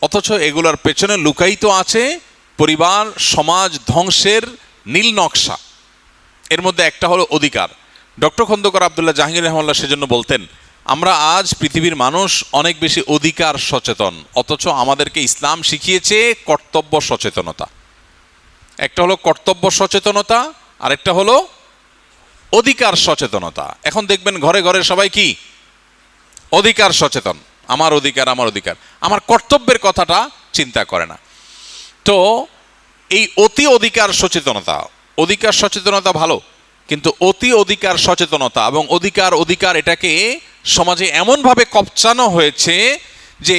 অথচ এগুলোর পেছনে লুকায়িত আছে পরিবার সমাজ ধ্বংসের নীল নকশা। এর মধ্যে একটা হলো অধিকার। ডক্টর খন্দকার আব্দুল্লাহ জাহাঙ্গীর রহমাল্লাহ সেজন্য বলতেন, আমরা আজ পৃথিবীর মানুষ অনেক বেশি অধিকার সচেতন, অথচ আমাদেরকে ইসলাম শিখিয়েছে কর্তব্য সচেতনতা। একটা হলো কর্তব্য সচেতনতা, আর একটা হলো অধিকার সচেতনতা। এখন দেখবেন ঘরে ঘরে সবাই কি অধিকার সচেতন, আমার অধিকার, আমার অধিকার, আমার কর্তব্যের কথাটা চিন্তা করে না। তো এই অতি অধিকার সচেতনতা, অধিকার সচেতনতা ভালো, কিন্তু অতি অধিকার সচেতনতা এবং অধিকার এটাকে সমাজে এমনভাবে কপচানো হয়েছে যে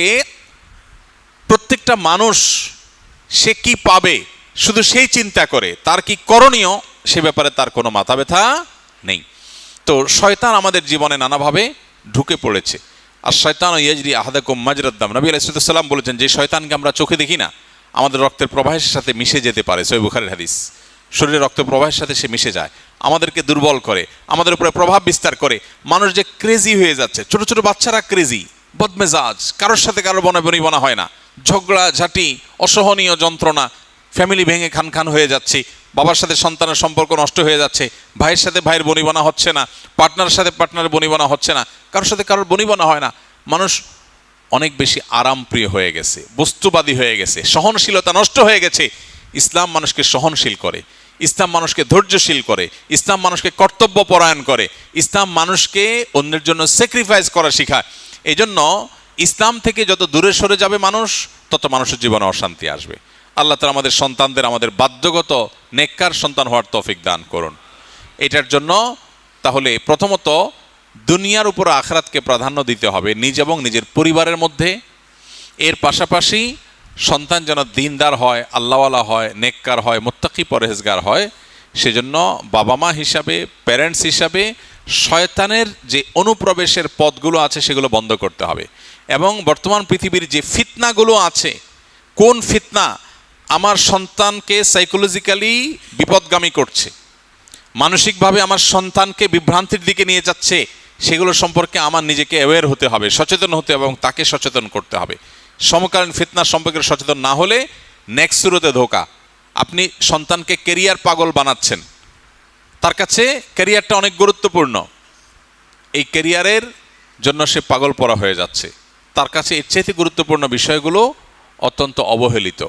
প্রত্যেকটা মানুষ সে কি পাবে শুধু সেই চিন্তা করে, তার কি করণীয় সে ব্যাপারে তার কোনো মাথা ব্যথা নেই। তো শয়তান আমাদের জীবনে নানাভাবে ঢুকে পড়েছে। আর শয়তান ইয়াজরি আহাদাকুম মাজরাদ দাম, নবী আলাইহিস সালাম বলেছেন যে শয়তানকে আমরা চোখে দেখি না, আমাদের রক্তের প্রবাহের সাথে মিশে যেতে পারে। সহিহ বুখারীর হাদিস। শরীরের রক্তের প্রবাহের সাথে সে মিশে যায়, আমাদেরকে দুর্বল করে, আমাদের উপরে প্রভাব বিস্তার করে। মানুষ যে ক্রেজি হয়ে যাচ্ছে, ছোট ছোট বাচ্চারা ক্রেজি, বদমেজাজ, কারোর সাথে কারোর বনিবনা হয় না, ঝগড়া ঝাঁটি, অসহনীয় যন্ত্রণা, ফ্যামিলি ভেঙে খান খান হয়ে যাচ্ছে, বাবার সাথে সন্তানের সম্পর্ক নষ্ট হয়ে যাচ্ছে, ভাইয়ের সাথে ভাইয়ের বনিবনা হচ্ছে না, পার্টনারের সাথে পার্টনারের বনিবনা হচ্ছে না, কারোর সাথে কারোর বনিবনা হয় না। মানুষ অনেক বেশি আরামপ্রিয় হয়ে গেছে, বস্তুবাদী হয়ে গেছে, সহনশীলতা নষ্ট হয়ে গেছে। ইসলাম মানুষকে সহনশীল করে, ইসলাম মানুষকে ধৈর্যশীল করে, ইসলাম মানুষকে কর্তব্য পরায়ণ করে, ইসলাম মানুষকে অন্যের জন্য স্যাক্রিফাইস করা শেখায়। এই জন্য ইসলাম থেকে যত দূরে সরে যাবে মানুষ, তত মানুষের জীবনে অশান্তি আসবে। আল্লাহ তাআলা আমাদের সন্তানদের, আমাদের বাধ্যগত নেককার সন্তান হওয়ার তৌফিক দান করুন। এটার জন্য তাহলে প্রথমত দুনিয়ার উপর আখিরাতকে প্রাধান্য দিতে হবে নিজ এবং নিজের পরিবারের মধ্যে। এর পাশাপাশি সন্তান যেন দিনদার হয়, আল্লাহওয়ালা হয়, নেককার হয়, মুত্তাকি পরহেজগার হয়। সেজন্য বাবা মা হিসাবে, প্যারেন্টস হিসাবে শয়তানের যে অনুপ্রবেশের পথগুলো আছে সেগুলো বন্ধ করতে হবে। এবং বর্তমান পৃথিবীর যে ফিতনাগুলো আছে, কোন ফিতনা আমার সন্তানকে সাইকোলজিক্যালি বিপদগামী করছে, মানসিকভাবে আমার সন্তানকে বিভ্রান্তির দিকে নিয়ে যাচ্ছে, সেগুলো সম্পর্কে আমার নিজেকে অ্যাওয়্যার হতে হবে, সচেতন হতে হবে এবং তাকে সচেতন করতে হবে। সমকালীন ফিতনা সম্পর্কে সচেতন না হলে নেক্সট শুরুতে ধোকা। আপনি সন্তানকে কেরিয়ার পাগল বানাচ্ছেন, তার কাছে ক্যারিয়ারটা অনেক গুরুত্বপূর্ণ, এই ক্যারিয়ারের জন্য সে পাগল পড়া হয়ে যাচ্ছে, তার কাছে এর চেয়ে গুরুত্বপূর্ণ বিষয়গুলো অত্যন্ত অবহেলিত।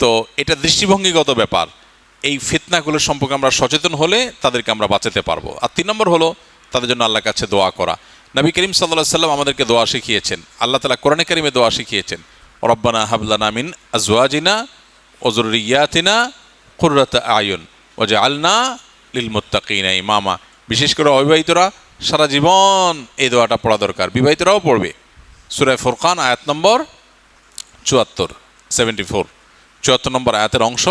তো এটা দৃষ্টিভঙ্গিগত ব্যাপার। এই ফিতনাগুলো সম্পর্কে আমরা সচেতন হলে তাদেরকে আমরা বাঁচাতে পারবো। আর 3 নম্বর হলো তাদের জন্য আল্লাহর কাছে দোয়া করা। নবী করিম সাল্লাল্লাহু আলাইহি সাল্লাম আমাদেরকে দোয়া শিখিয়েছেন, আল্লাহ তাআলা কোরআনে কারিমে দোয়া শিখিয়েছেন, রব্বানা হাব লানা মিন আজওয়াজিনা ওয়া যুররিয়াতিনা কুররাতা আয়ুন ওয়াজআলনা লিল মুত্তাকিনা ইমামা। বিশেষ করে অবিবাহিতরা সারা জীবন এই দোয়াটা পড়া দরকার, বিবাহিতরাও পড়বে। সূরা ফুরকান আয়াত নম্বর 74 নম্বর আয়াতের অংশ,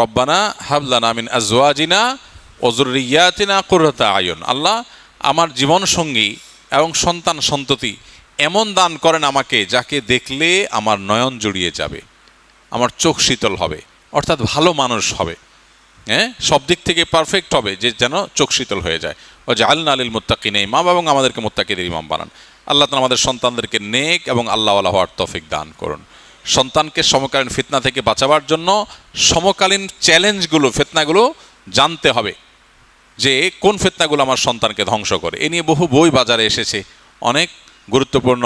রব্বানা হাব লানা মিন আজওয়াজিনা ওয়া যুররিয়াতিনা কুররাতা আয়ুন। আল্লাহ আমার জীবন সঙ্গী এবং সন্তান সন্ততি এমন দান করেন আমাকে যাকে দেখলে আমার নয়ন জুড়িয়ে যাবে, আমার চোখ শীতল হবে, অর্থাৎ ভালো মানুষ হবে, হ্যাঁ, সব দিক থেকে পারফেক্ট হবে, যে যেন চোখ শীতল হয়ে যায়। ও যে আল্লাহ আলিল মুত্তাকিনা ইমাম, এবং আমাদেরকে মুত্তাকিদের ইমাম বানান। আল্লাহ তাআলা আমাদের সন্তানদেরকে নেক এবং আল্লাহওয়ালা হওয়ার তৌফিক দান করুন। সন্তানকে সমকালীন ফিতনা থেকে বাঁচাবার জন্য সমকালীন চ্যালেঞ্জগুলো, ফিতনাগুলো জানতে হবে, যে কোন ফিতনাগুলো আমার সন্তানকে ধ্বংস করে। এ নিয়ে বহু বই বাজারে এসেছে, অনেক গুরুত্বপূর্ণ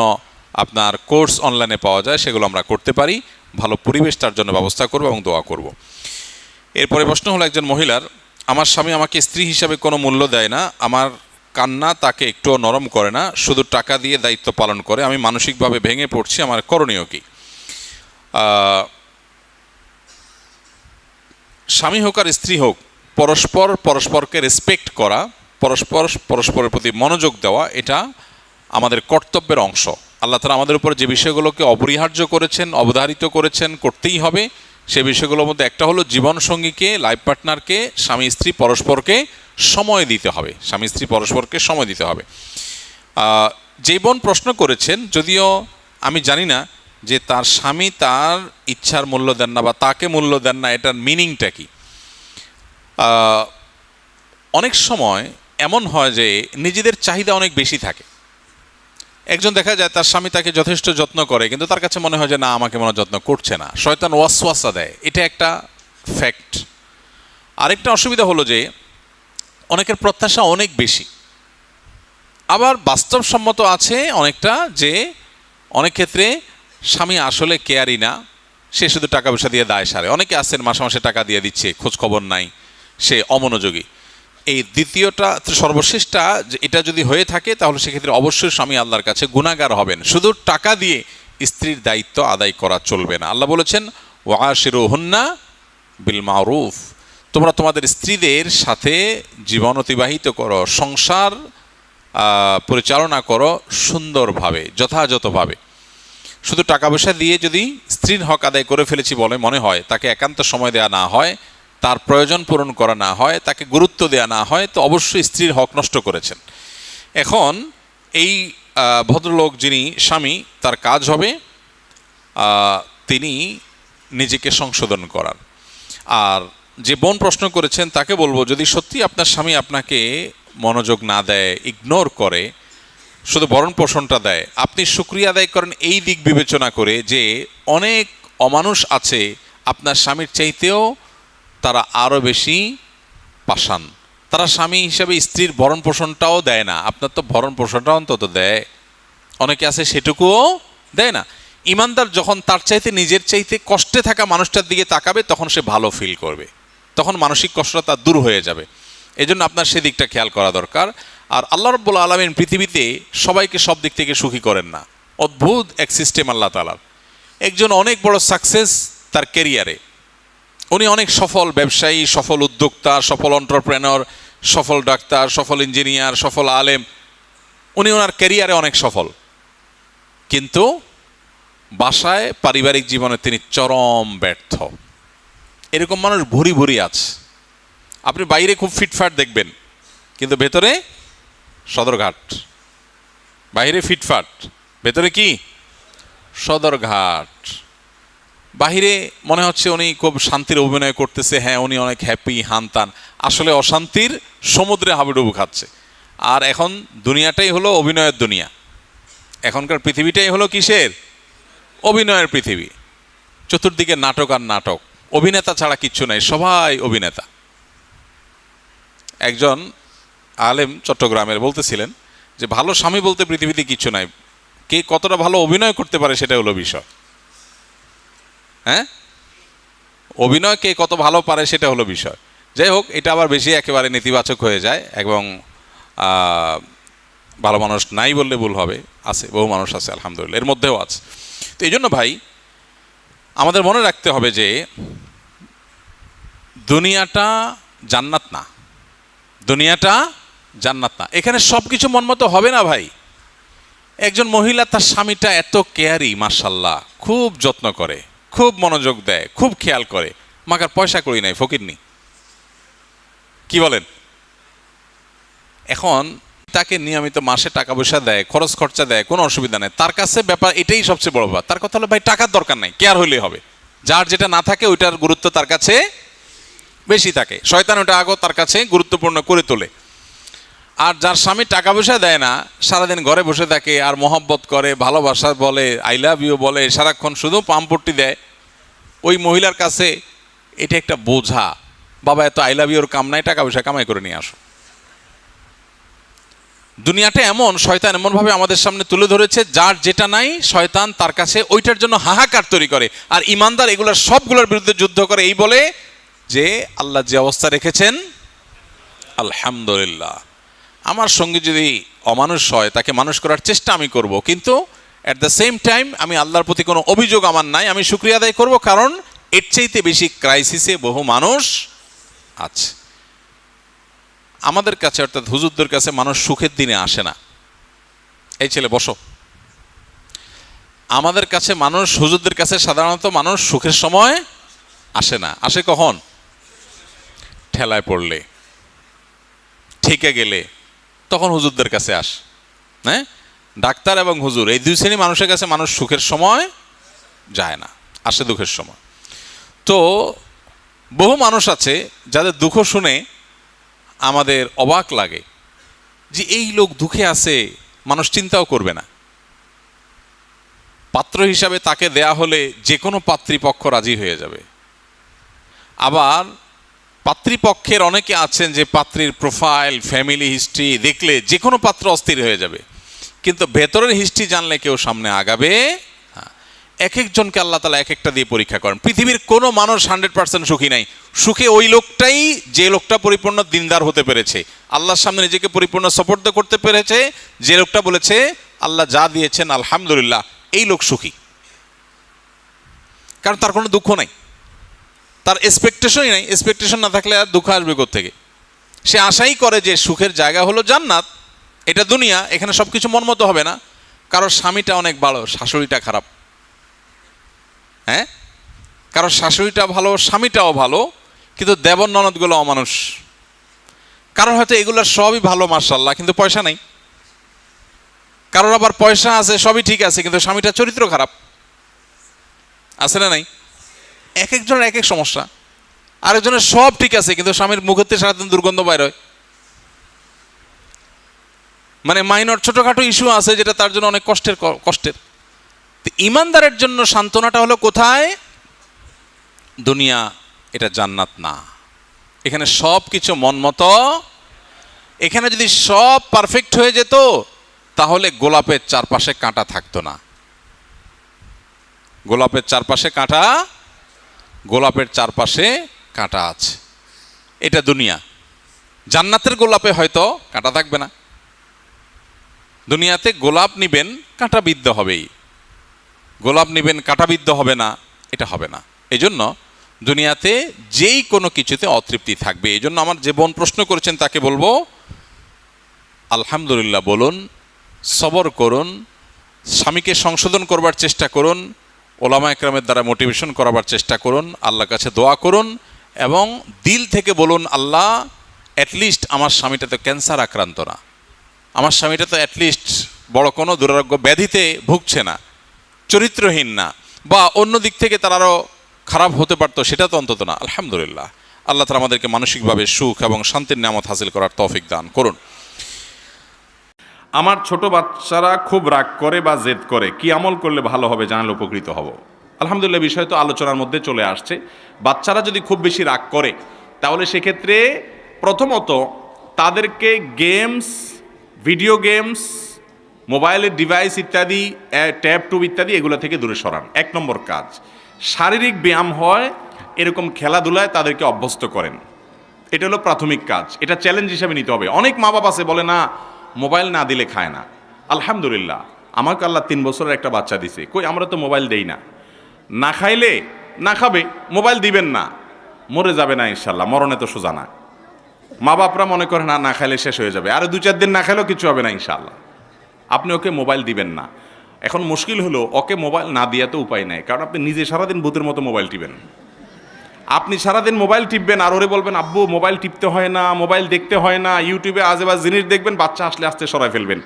আপনার কোর্স অনলাইনে পাওয়া যায়, সেগুলো আমরা করতে পারি। ভালো পরিবেশ তার জন্য ব্যবস্থা করব এবং দোয়া করব। এরপরে প্রশ্ন হলো একজন মহিলার, আমার স্বামী আমাকে স্ত্রী হিসাবে কোনো মূল্য দেয় না, আমার কান্না তাকে একটুও নরম করে না, শুধু টাকা দিয়ে দায়িত্ব পালন করে, আমি মানসিকভাবে ভেঙে পড়ছি, আমার করণীয় কি? স্বামী হোক আর স্ত্রী হোক, পরস্পরকে রেসপেক্ট করা, পরস্পরের প্রতি মনোযোগ দেওয়া, এটা আমাদের কর্তব্যের অংশ। আল্লাহ তাআলা আমাদের উপর যে বিষয়গুলোকে অপরিহার্য করেছেন, অবধারিত করেছেন, করতেই হবে, সে বিষয়গুলোর মধ্যে একটা হলো জীবনসঙ্গীকে, লাইফ পার্টনারকে, স্বামী স্ত্রী পরস্পরকে সময় দিতে হবে, স্বামী স্ত্রী পরস্পরকে সময় দিতে হবে। যে বোন প্রশ্ন করেছেন, যদিও আমি জানি না যে তার স্বামী তার ইচ্ছার মূল্য দেন না বা তাকে মূল্য দেন না, এটার মিনিংটা কি। অনেক সময় এমন হয় যে নিজেদের চাহিদা অনেক বেশি থাকে। একজন দেখা যায় তার স্বামী তাকে যথেষ্ট যত্ন করে, কিন্তু তার কাছে মনে হয় যে না, আমাকে মনে যত্ন করছে না, শয়তান ওয়াসওয়াসা দেয়, এটা একটা ফ্যাক্ট। আরেকটা অসুবিধা হলো যে অনেকের প্রত্যাশা অনেক বেশি, আবার বাস্তবসম্মত আছে অনেকটা, যে অনেক ক্ষেত্রে স্বামী আসলে কেয়ারই না, সে শুধু টাকা পয়সা দিয়ে দায় সারে। অনেকে আছেন মাসে মাসে টাকা দিয়ে দিচ্ছে, খোঁজ খবর নাই, সে অমনোযোগী। এই দ্বিতীয়টা, সর্বশেষটা, এটা যদি হয়ে থাকে তাহলে সেক্ষেত্রে অবশ্যই স্বামী আল্লাহর কাছে গুনাহগার হবেন। শুধু টাকা দিয়ে স্ত্রীর দায়িত্ব আদায় করা চলবে না। আল্লাহ বলেছেন ওয়াশিরুহুন্না বিল মারুফ, তোমরা তোমাদের স্ত্রীদের সাথে জীবন অতিবাহিত করো, সংসার পরিচালনা করো সুন্দরভাবে, যথাযথভাবে। শুধু টাকা পয়সা দিয়ে যদি স্ত্রীর হক আদায় করে ফেলেছি বলে মনে হয়, তাকে একান্ত সময় দেওয়া না হয়, তার প্রয়োজন পূরণ করা না হয়, তাকে গুরুত্ব দেওয়া না হয়, তো অবশ্যই স্ত্রীর হক নষ্ট করেছেন। এখন এই ভদ্রলোক যিনি স্বামী, তার কাজ হবে তিনি নিজেকে সংশোধন করার। আর যে বোন প্রশ্ন করেছেন তাকে বলবো, যদি সত্যি আপনার স্বামী আপনাকে মনোযোগ না দেয়, ইগনোর করে, শুধু ভরণ পোষণটা দেয়, আপনি শুকরিয়া আদায় করেন এই দিক বিবেচনা করে যে অনেক অমানুষ আছে আপনার স্বামীর চাইতেও তারা আরও বেশি পাষাণ, তারা স্বামী হিসাবে স্ত্রীর ভরণ পোষণটাও দেয় না, আপনার তো ভরণ পোষণটা অন্তত দেয়। অনেকে আছে সেটুকুও দেয় না। ইমানদার যখন তার চাইতে, নিজের চাইতে কষ্টে থাকা মানুষটার দিকে তাকাবে, তখন সে ভালো ফিল করবে, তখন মানসিক কষ্টটা তার দূর হয়ে যাবে। এই জন্য আপনার সেদিকটা খেয়াল করা দরকার। আর আল্লাহ রাব্বুল আলামিন পৃথিবীতে সবাইকে সব দিক থেকে সুখী করেন না, অদ্ভুত এক সিস্টেম আল্লাহ তাআলার। একজন অনেক বড় সাকসেস তার ক্যারিয়ারে, উনি অনেক সফল ব্যবসায়ী, সফল উদ্যোক্তা, সফল এন্টারপ্রেনর, সফল ডাক্তার, সফল ইঞ্জিনিয়ার, সফল আলেম, উনি ওনার ক্যারিয়ারে অনেক সফল, কিন্তু বাসায়, পারিবারিক জীবনে তিনি চরম ব্যর্থ। এরকম মানুষ ভুরি ভুরি আছে। আপনি বাইরে খুব ফিটফাট দেখবেন, কিন্তু ভেতরে সদরঘাট। বাইরে ফিটফাট, ভেতরে কি সদরঘাট। বাহিরে মনে হচ্ছে উনি খুব শান্তির অভিনয় করতেছে, হ্যাঁ উনি অনেক হ্যাপি, হানতান, আসলে অশান্তির সমুদ্রে হাবুডুবু খাচ্ছে। আর এখন দুনিয়াটাই হলো অভিনয়ের দুনিয়া, এখনকার পৃথিবীটাই হলো কিসের? অভিনয়ের পৃথিবী। চতুর্দিকে নাটক আর নাটক, অভিনেতা ছাড়া কিচ্ছু নাই, সবাই অভিনেতা। একজন আলেম চট্টগ্রামের বলতেছিলেন যে ভালো স্বামী বলতে পৃথিবীতে কিচ্ছু নাই, কে কতটা ভালো অভিনয় করতে পারে সেটা হলো বিষয়। হ্যাঁ, অভিনয় কে কত ভালো পারে সেটা হলো বিষয়। যাই হোক, এটা আবার বেশি একেবারে নেতিবাচক হয়ে যায় এবং ভালো মানুষ নাই বললে ভুল হবে, আছে, বহু মানুষ আছে আলহামদুলিল্লাহ, এর মধ্যেও আছে। তো এই জন্য ভাই আমাদের মনে রাখতে হবে যে দুনিয়াটা জান্নাত না, দুনিয়াটা জান্নাত না। এখানে সব কিছু মন মতো হবে না ভাই। একজন মহিলা তার স্বামীটা এত কেয়ারি, মাশাল্লাহ, খুব যত্ন করে, খুব মনোযোগ দেয়, খুব খেয়াল করে, মাকার পয়সা করি নাই, ফকিরনি, কি বলেন? এখন তাকে নিয়মিত মাসে টাকা পয়সা দেয়, খরচ খরচা দেয়, কোনো অসুবিধা নেই, তার কাছে ব্যাপার এটাই সবচেয়ে বড় ব্যাপার। তার কথা হলো ভাই টাকার দরকার নাই, কেয়ার হইলেই হবে। যার যেটা না থাকে ওইটার গুরুত্ব তার কাছে বেশি থাকে, শয়তান ওটা আগো তার কাছে গুরুত্বপূর্ণ করে তোলে। আর যার স্বামী টাকা পয়সা দেয় না, সারাদিন ঘরে বসে থাকে আর মহব্বত করে, ভালোবাসা বলে, আই লাভ ইউ বলে, সারাক্ষণ শুধু পাম্পট্টি দেয়, ওই মহিলার কাছে এটা একটা বোঝা। বাবা এত আই লাভ ইউর কাম নাই, টাকা পয়সা কামাই করে নিয়ে আসো। দুনিয়াটা এমন, শয়তান এমনভাবে আমাদের সামনে তুলে ধরেছে, যার যেটা নাই শয়তান তার কাছে ওইটার জন্য হাহাকার তৈরি করে। আর ইমানদার এগুলোর সবগুলোর বিরুদ্ধে যুদ্ধ করে, এই বলে যে আল্লাহ যে অবস্থা রেখেছেন আলহামদুলিল্লাহ। আমার সঙ্গে যদি অমানুষ হয় তাকে মানুষ করার চেষ্টা আমি করব, কিন্তু অ্যাট দ্য সেম টাইম আমি আল্লাহর প্রতি কোনো অভিযোগ আমার নাই, আমি শুকরিয়া আদায় করব, কারণ এর চাইতে বেশি ক্রাইসিসে বহু মানুষ আছে আমাদের কাছে, অর্থাৎ হুজুরদের কাছে মানুষ সুখের দিনে আসে না। এই ছেলে বসো। আমাদের কাছে মানুষ, হুজুরদের কাছে সাধারণত মানুষ সুখের সময় আসে না। আসে কখন? ঠেলায় পড়লে, ঠেকে গেলে, তখন হুজুরদের কাছে আসে। হ্যাঁ, ডাক্তার এবং হুজুর এই দুই শ্রেণী মানুষের কাছে মানুষ সুখের সময় যায় না, আসে দুঃখের সময়। তো বহু মানুষ আছে যাদের দুঃখ শুনে আমাদের অবাক লাগে যে এই লোক দুঃখে আছে, মানুষ চিন্তাও করবে না। পাত্র হিসাবে তাকে দেয়া হলে যে কোনো পাত্রীপক্ষ রাজি হয়ে যাবে। আবার পাত্রীপক্ষের অনেকে আছেন যে পাত্রীর প্রোফাইল, ফ্যামিলি হিস্ট্রি দেখলে যে কোনো পাত্র অস্থির হয়ে যাবে, কিন্তু ভেতরের হিস্ট্রি জানলে কেউ সামনে আগাবে। এক একজনকে আল্লাহ তাআলা এক একটা দিয়ে পরীক্ষা করেন। পৃথিবীর কোনো মানুষ 100% সুখী নাই। সুখে ওই লোকটাই যে লোকটা পরিপূর্ণ দিনদার হতে পেরেছে, আল্লাহর সামনে নিজেকে পরিপূর্ণ সুপর্দ করতে পেরেছে, যে লোকটা বলেছে আল্লাহ যা দিয়েছেন আলহামদুলিল্লাহ, এই লোক সুখী। কারণ তার কোনো দুঃখ নাই, তার এক্সপেকটেশনই নাই। এক্সপেকটেশন না থাকলে আর দুঃখ আসবে কোত্থেকে? সে আশাই করে যে সুখের জায়গা হলো জান্নাত, এটা দুনিয়া, এখানে সব কিছু মন মতো হবে না। কারোর স্বামীটা অনেক ভালো, শাশুড়িটা খারাপ। হ্যাঁ, কারোর শাশুড়িটা ভালো, স্বামীটাও ভালো, কিন্তু দেবর ননদগুলো অমানুষ। কারোর হয়তো এগুলোর সবই ভালো মাশাআল্লাহ, কিন্তু পয়সা নাই। কারোর আবার পয়সা আছে, সবই ঠিক আছে, কিন্তু স্বামীটা চরিত্র খারাপ। আছে না নাই? এক একজনের এক এক সমস্যা। আরেকজনের সব ঠিক আছে, কিন্তু স্বামীর মুখেতে সারাদিন দুর্গন্ধ বাইর হয়। মানে মাইনর ছোটখাটো ইস্যু আছে যেটা তার জন্য অনেক কষ্টের। ইমানদারের জন্য সান্ত্বনাটা হলো কোথায়? দুনিয়া এটা জান্নাত না, এখানে সব কিছু মন মতো। এখানে যদি সব পারফেক্ট হয়ে যেত তাহলে গোলাপের চারপাশে কাঁটা থাকতো না। গোলাপের চারপাশে কাঁটা, গোলাপের চারপাশে কাঁটা আছে, এটা দুনিয়া। জান্নাতের গোলাপে হয়তো কাঁটা থাকবে না। দুনিয়াতে গোলাপ নিবেন, কাঁটাবিদ্ধ হবেই। গোলাপ নিবেন, কাঁটাবিদ্ধ হবে না, এটা হবে না। এই জন্য দুনিয়াতে যেই কোনো কিছুতে অতৃপ্তি থাকবে। এই জন্য আমার যে বোন প্রশ্ন করেছেন তাকে বলবো আলহামদুলিল্লাহ বলুন, সবর করুন, স্বামীকে সংশোধন করবার চেষ্টা করুন, ওলামা একরামের দ্বারা মোটিভেশন করাবার চেষ্টা করুন, আল্লাহর কাছে দোয়া করুন এবং দিল থেকে বলুন, আল্লাহ অ্যাটলিস্ট আমার স্বামীটা তো ক্যান্সার আক্রান্ত না, আমার স্বামীটা তো অ্যাটলিস্ট বড় কোনো দুরারোগ্য ব্যাধিতে ভুগছে না, চরিত্রহীন না, বা অন্য দিক থেকে তার আরও খারাপ হতে পারতো, সেটা তো অন্তত না। আলহামদুলিল্লাহ, আল্লাহ তাআলা আমাদেরকে মানসিকভাবে সুখ এবং শান্তির নিয়ামত হাসিল করার তৌফিক দান করুন। আমার ছোট বাচ্চারা খুব রাগ করে বা জেদ করে, কি আমল করলে ভালো হবে, জানালে উপকৃত হব। আলহামদুলিল্লাহ, বিষয় তো আলোচনার মধ্যে চলে আসছে। বাচ্চারা যদি খুব বেশি রাগ করে তাহলে সেক্ষেত্রে প্রথমত তাদেরকে গেমস, ভিডিও গেমস, মোবাইলের ডিভাইস ইত্যাদি, ট্যাব টুব ইত্যাদি এগুলো থেকে দূরে সরান, এক নম্বর কাজ। শারীরিক ব্যায়াম হয়, এরকম খেলাধুলায় তাদেরকে অভ্যস্ত করেন। এটা হলো প্রাথমিক কাজ, এটা চ্যালেঞ্জ হিসাবে নিতে হবে। অনেক মা বাবা আছে বলে না মোবাইল না দিলে খায় না। আলহামদুলিল্লাহ, আমাকে আল্লাহ 3 বছরের একটা বাচ্চা দিছে, কই আমরা তো মোবাইল দেই না। না খাইলে না খাবে, মোবাইল দিবেন না, মরে যাবে না ইনশাল্লাহ, মরণে তো সোজা না। মা বাপরা মনে করে না, না খাইলে শেষ হয়ে যাবে, আরো 2-4 দিন না খাইলেও কিছু হবে না ইনশাল্লাহ। আপনি ওকে মোবাইল দিবেন না। এখন মুশকিল হলো ওকে মোবাইল না দিয়া তো উপায় নাই, কারণ আপনি নিজে সারাদিন ভূতের মতো মোবাইল টিপেন। আপনি সারাদিন মোবাইল টিপবেন আর ওরে বলবেন আব্বু মোবাইল টিপতে হয় না, মোবাইল দেখতে হয় না, ইউটিউবে আজেবাজ জিনিস দেখবেন, বাচ্চা আসলে আস্তে সরাই ফেলবেন।